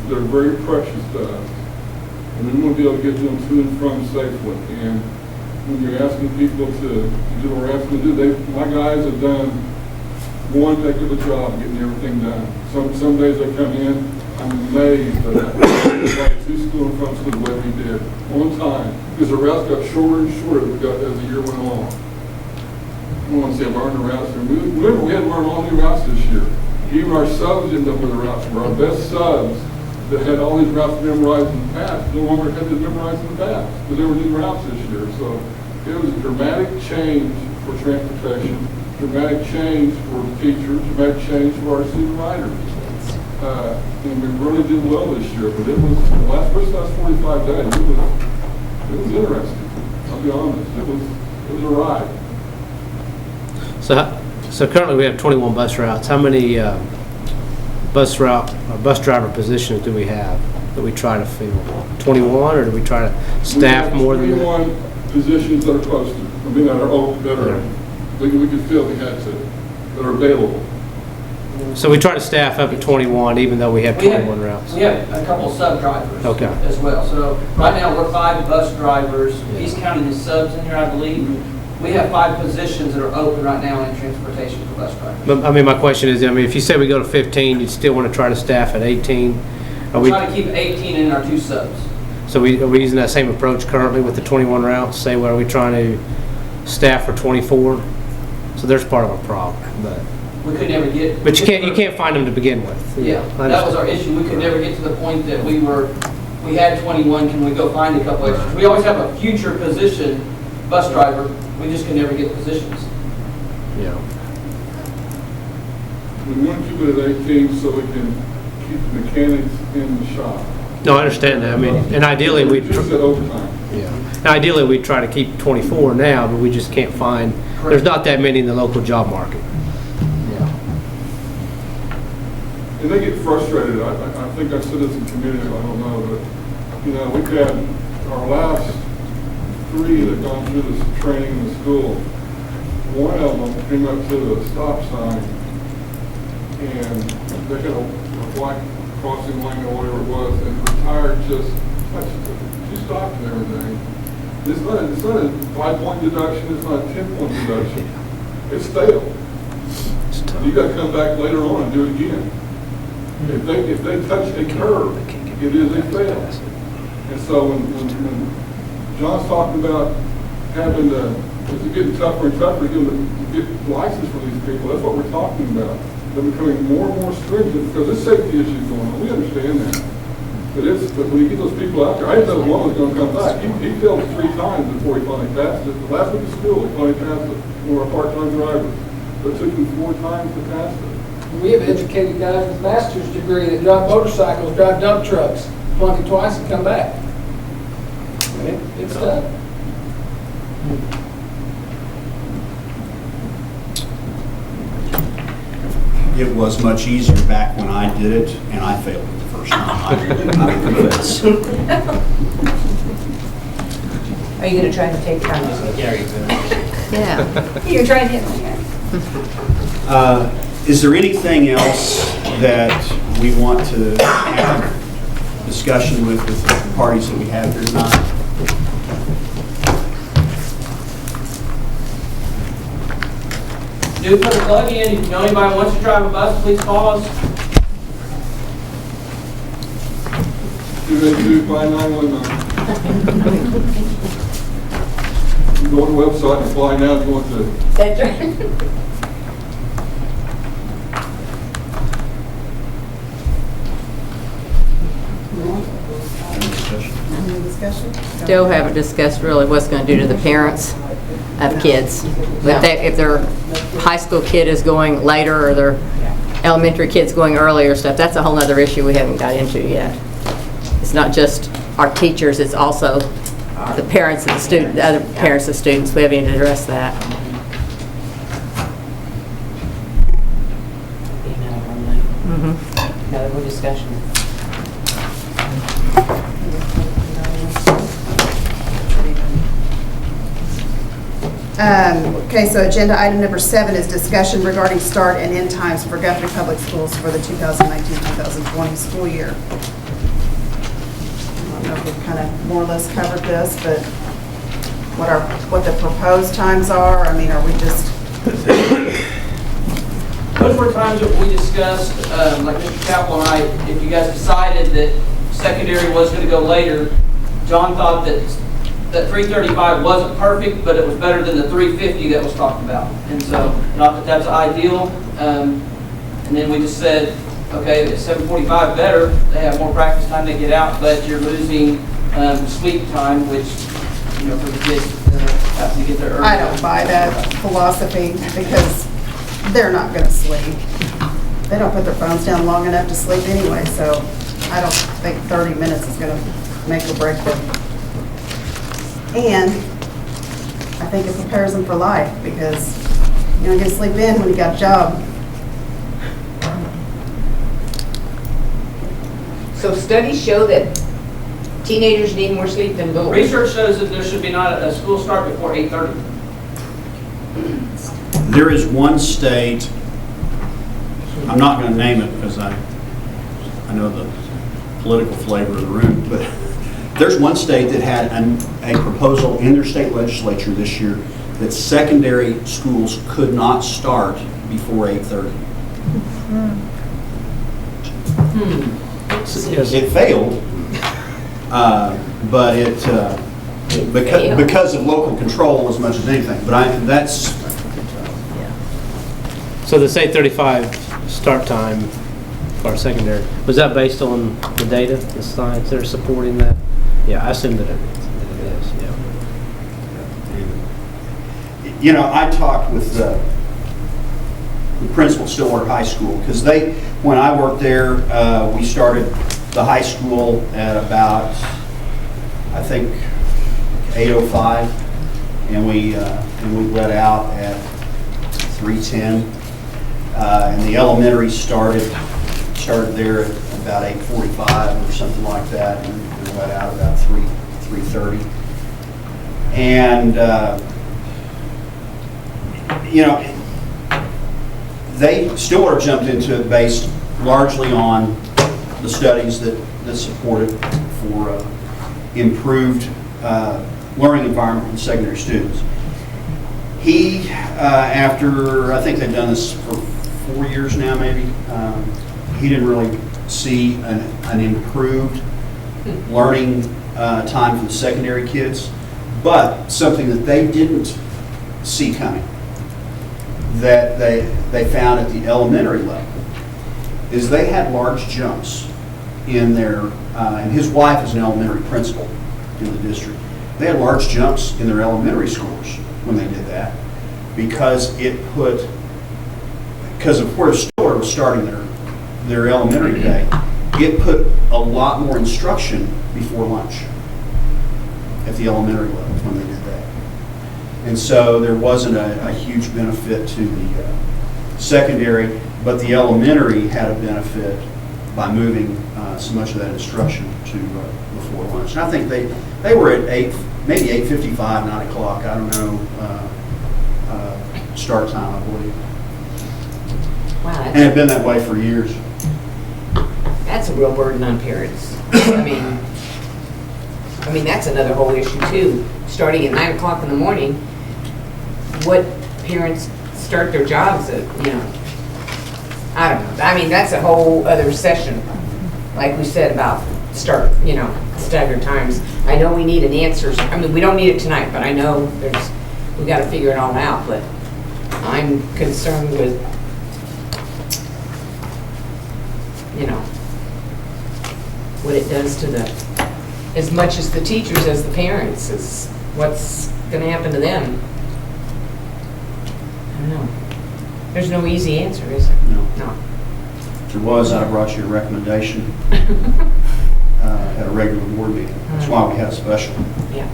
G: They're very precious to us. And we want to be able to get them to and from safely. And when you're asking people to do what we're asking them to do, my guys have done one heck of a job getting everything done. Some days they come in, I'm amazed that like 2 school and from school the way we did on time, because the routes got shorter and shorter as the year went along. I don't want to say learn the routes. Remember, we had to learn all new routes this year. Even our subs didn't know where the routes were. Our best subs that had all these routes memorized in the past no longer had them memorized in the past, because they were new routes this year. So it was a dramatic change for transportation, dramatic change for the teachers, dramatic change for our student riders. And we really did well this year, but it was, the last 45 days, it was interesting. I'll be honest, it was a ride.
K: So currently we have 21 bus routes. How many bus driver positions do we have that we try to fill? 21, or do we try to staff more than that?
G: 21 positions that are posted, that are open, we could fill if we had to, that are available.
K: So we try to staff up at 21, even though we have 21 routes.
F: We have a couple of sub drivers
K: Okay.
F: as well. So right now, we're 5 bus drivers. He's counting his subs in here, I believe. We have 5 positions that are open right now in transportation for bus drivers.
K: But, I mean, my question is, if you say we go to 15, you still want to try to staff at 18? Are
F: We're
K: we,
F: trying to keep 18 in our 2 subs.
K: so are we using that same approach currently with the 21 routes? Say, what are we trying to staff for 24? So there's part of a problem, but.
F: We could never get.
K: But you can't find them to begin with.
F: Yeah, that was our issue. We could never get to the point that we had 21, can we go find a couple extras? We always have a future position, bus driver, we just can never get positions.
K: Yeah.
G: We want to keep it at 18 so we can keep the mechanics in the shop.
K: No, I understand that. I mean, and ideally we.
G: Just at overtime.
K: Yeah. Now, ideally we try to keep 24 now, but we just can't find, there's not that many in the local job market.
G: And they get frustrated. I think I said this in community, I don't know, but, we've had our last 3 that gone through this training in the school. One of them came up to the stop sign, and they had a black crossing lane or whatever it was, and the tire just touched it. She stopped and everything. It's not a 5-point deduction, it's not a 10-point deduction. It's stale. You got to come back later on and do it again. If they touch a curve, it is a fail. And so when John's talking about having it's getting tougher and tougher to get license for these people, that's what we're talking about. They're becoming more and more stringent because there's safety issues going on. We understand that. But when you get those people out there, I didn't know one was going to come back. He failed 3 times before he finally passed it. The last week of school, he finally passed it. One of our part-time drivers. It took you 4 times to pass it.
M: We have educated guys with master's degree that drive motorcycles, drive dump trucks, flunk it twice and come back. It's done.
I: It was much easier back when I did it, and I failed it the first time. I confess.
E: Are you going to try to take time?
C: Yeah.
E: You're trying to hit me here.
I: Is there anything else that we want to have discussion with the parties that we have here tonight?
F: Do put a plug in. If you know anybody who wants to drive a bus, please call us.
G: 282-5919. You can go on the website and apply now if you want to.
E: That's right.
A: Any discussion?
C: Still haven't discussed really what's going to do to the parents of kids. If their high school kid is going later or their elementary kid's going earlier stuff, that's a whole other issue we haven't got into yet. It's not just our teachers, it's also the parents of the student, the other parents of students. We haven't even addressed that.
E: Another more discussion.
A: Okay, so agenda item number 7 is discussion regarding start and end times for Guthrie Public Schools for the 2019-2020 school year. I don't know if we've kind of more or less covered this, but what the proposed times are, I mean, are we just,
F: Those were times that we discussed, like Mr. Capel and I, if you guys decided that secondary was going to go later, John thought that 335 wasn't perfect, but it was better than the 350 that was talked about. And so, not that that's ideal. And then we just said, okay, it's 745 better. They have more practice time to get out, but you're losing sleep time, which, you know, for the kids have to get there early.
A: I don't buy that philosophy because they're not going to sleep. They don't put their phones down long enough to sleep anyway, so I don't think 30 minutes is going to make or break them. And I think it prepares them for life because you don't get to sleep in when you got a job.
E: So studies show that teenagers need more sleep than adults.
F: Research shows that there should be not a school start before 8:30.
I: There is one state, I'm not going to name it because I know the political flavor of the room, but there's one state that had a proposal in their state legislature this year that secondary schools could not start before 8:30. It failed, but because of local control as much as anything. But that's.
K: So this 8:35 start time for our secondary, was that based on the data, the science that are supporting that? Yeah, I assume that it is, yeah.
I: You know, I talked with the principal at Stillwater High School because when I worked there, we started the high school at about, I think, 8:05, and we let out at 3:10, and the elementary started there at about 8:45 or something like that, and let out about 3:30. And you know, Stillwater jumped into it based largely on the studies that supported for improved learning environment for secondary students. He, after, I think they've done this for 4 years now maybe, he didn't really see an improved learning time for the secondary kids, but something that they didn't see coming, that they found at the elementary level, is they had large jumps in their, and his wife is an elementary principal in the district. They had large jumps in their elementary scores when they did that because it put
D: because of where Stiller was starting their elementary day, it put a lot more instruction before lunch at the elementary level when they did that. And so there wasn't a huge benefit to the secondary, but the elementary had a benefit by moving so much of that instruction to before lunch. And I think they were at 8, maybe 8:55, 9 o'clock, I don't know, start time, I believe.
O: Wow,
D: And it's been that way for years.
O: that's a real burden on parents. I mean, that's another whole issue too. Starting at 9 o'clock in the morning, what parents start their jobs at, I don't know. I mean, that's a whole other session. Like we said about staggered times. I know we need an answer. I mean, we don't need it tonight, but I know we got to figure it all out. But I'm concerned with, what it does to as much as the teachers as the parents, is what's going to happen to them. I don't know. There's no easy answer, is there? No.
D: If there was, I'd have brought you a recommendation at a regular board meeting. That's why we had a special.
O: Yeah.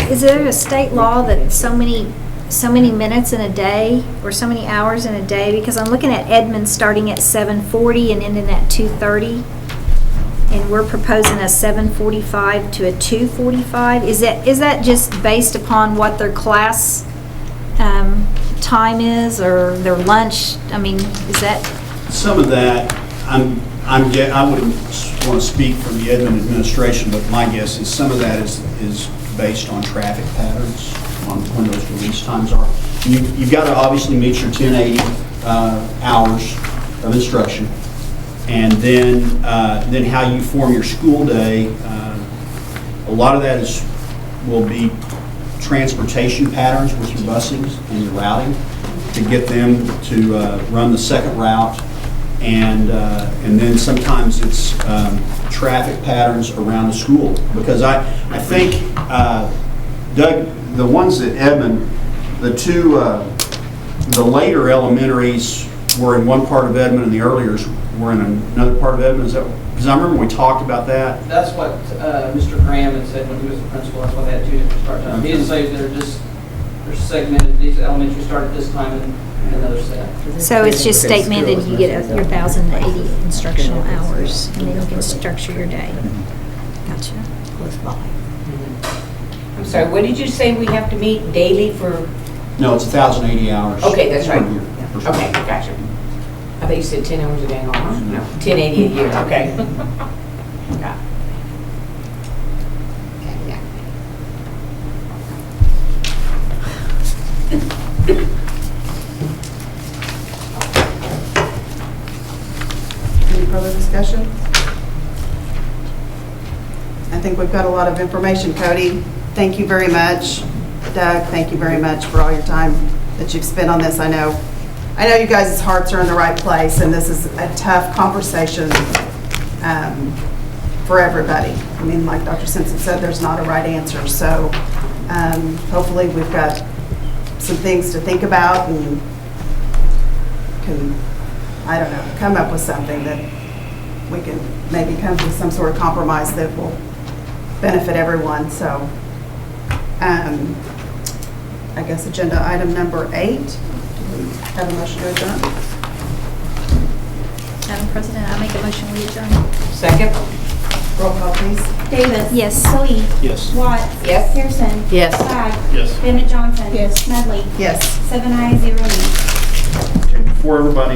L: Is there a state law that so many minutes in a day or so many hours in a day? Because I'm looking at Edmond starting at 7:40 and ending at 2:30, and we're proposing a 7:45 to a 2:45. Is that just based upon what their class time is or their lunch? I mean, is that?
D: Some of that, I wouldn't want to speak for the Edmond administration, but my guess is some of that is based on traffic patterns, on when those release times are. You've got to obviously meet your 1080 hours of instruction, and then how you form your school day. A lot of that will be transportation patterns with your busing and your routing to get them to run the second route, and then sometimes it's traffic patterns around the school, because I think Doug, the ones at Edmond, the later elementaries were in one part of Edmond and the earliers were in another part of Edmond. Because I remember we talked about that.
F: That's what Mr. Graham had said when he was the principal. That's why they had 2 different start times. He didn't say they're segmented. These elementary start at this time and another set.
L: So it's just state mandated, you get your 1,080 instructional hours, and then you can structure your day. Gotcha.
O: I'm sorry, what did you say we have to meet daily for?
D: No, it's 1,080 hours.
O: Okay, that's right.
D: per year.
O: Okay, gotcha. I thought you said 10 hours a day. No, 1080 a year, okay. Got it. Yeah.
A: Any further discussion? I think we've got a lot of information. Cody, thank you very much. Doug, thank you very much for all your time that you've spent on this. I know you guys' hearts are in the right place, and this is a tough conversation for everybody. I mean, like Dr. Simpson said, there's not a right answer. So hopefully we've got some things to think about and can, I don't know, come up with something that we can maybe come to some sort of compromise that will benefit everyone. So I guess agenda item number 8. Do we have a motion to adjourn?
L: Madam President, I make a motion we adjourn.
O: Second?
A: Roll call, please.
B: Davis.
L: Yes.
B: Lee.
K: Yes.
B: Watts.
O: Yes.
B: Pearson.
C: Yes.
B: Flagg.
J: Yes.
B: Bennett Johnson. Yes. Smedley.
A: Yes.
B: 7 ayes, 0 nays.
D: Okay, before everybody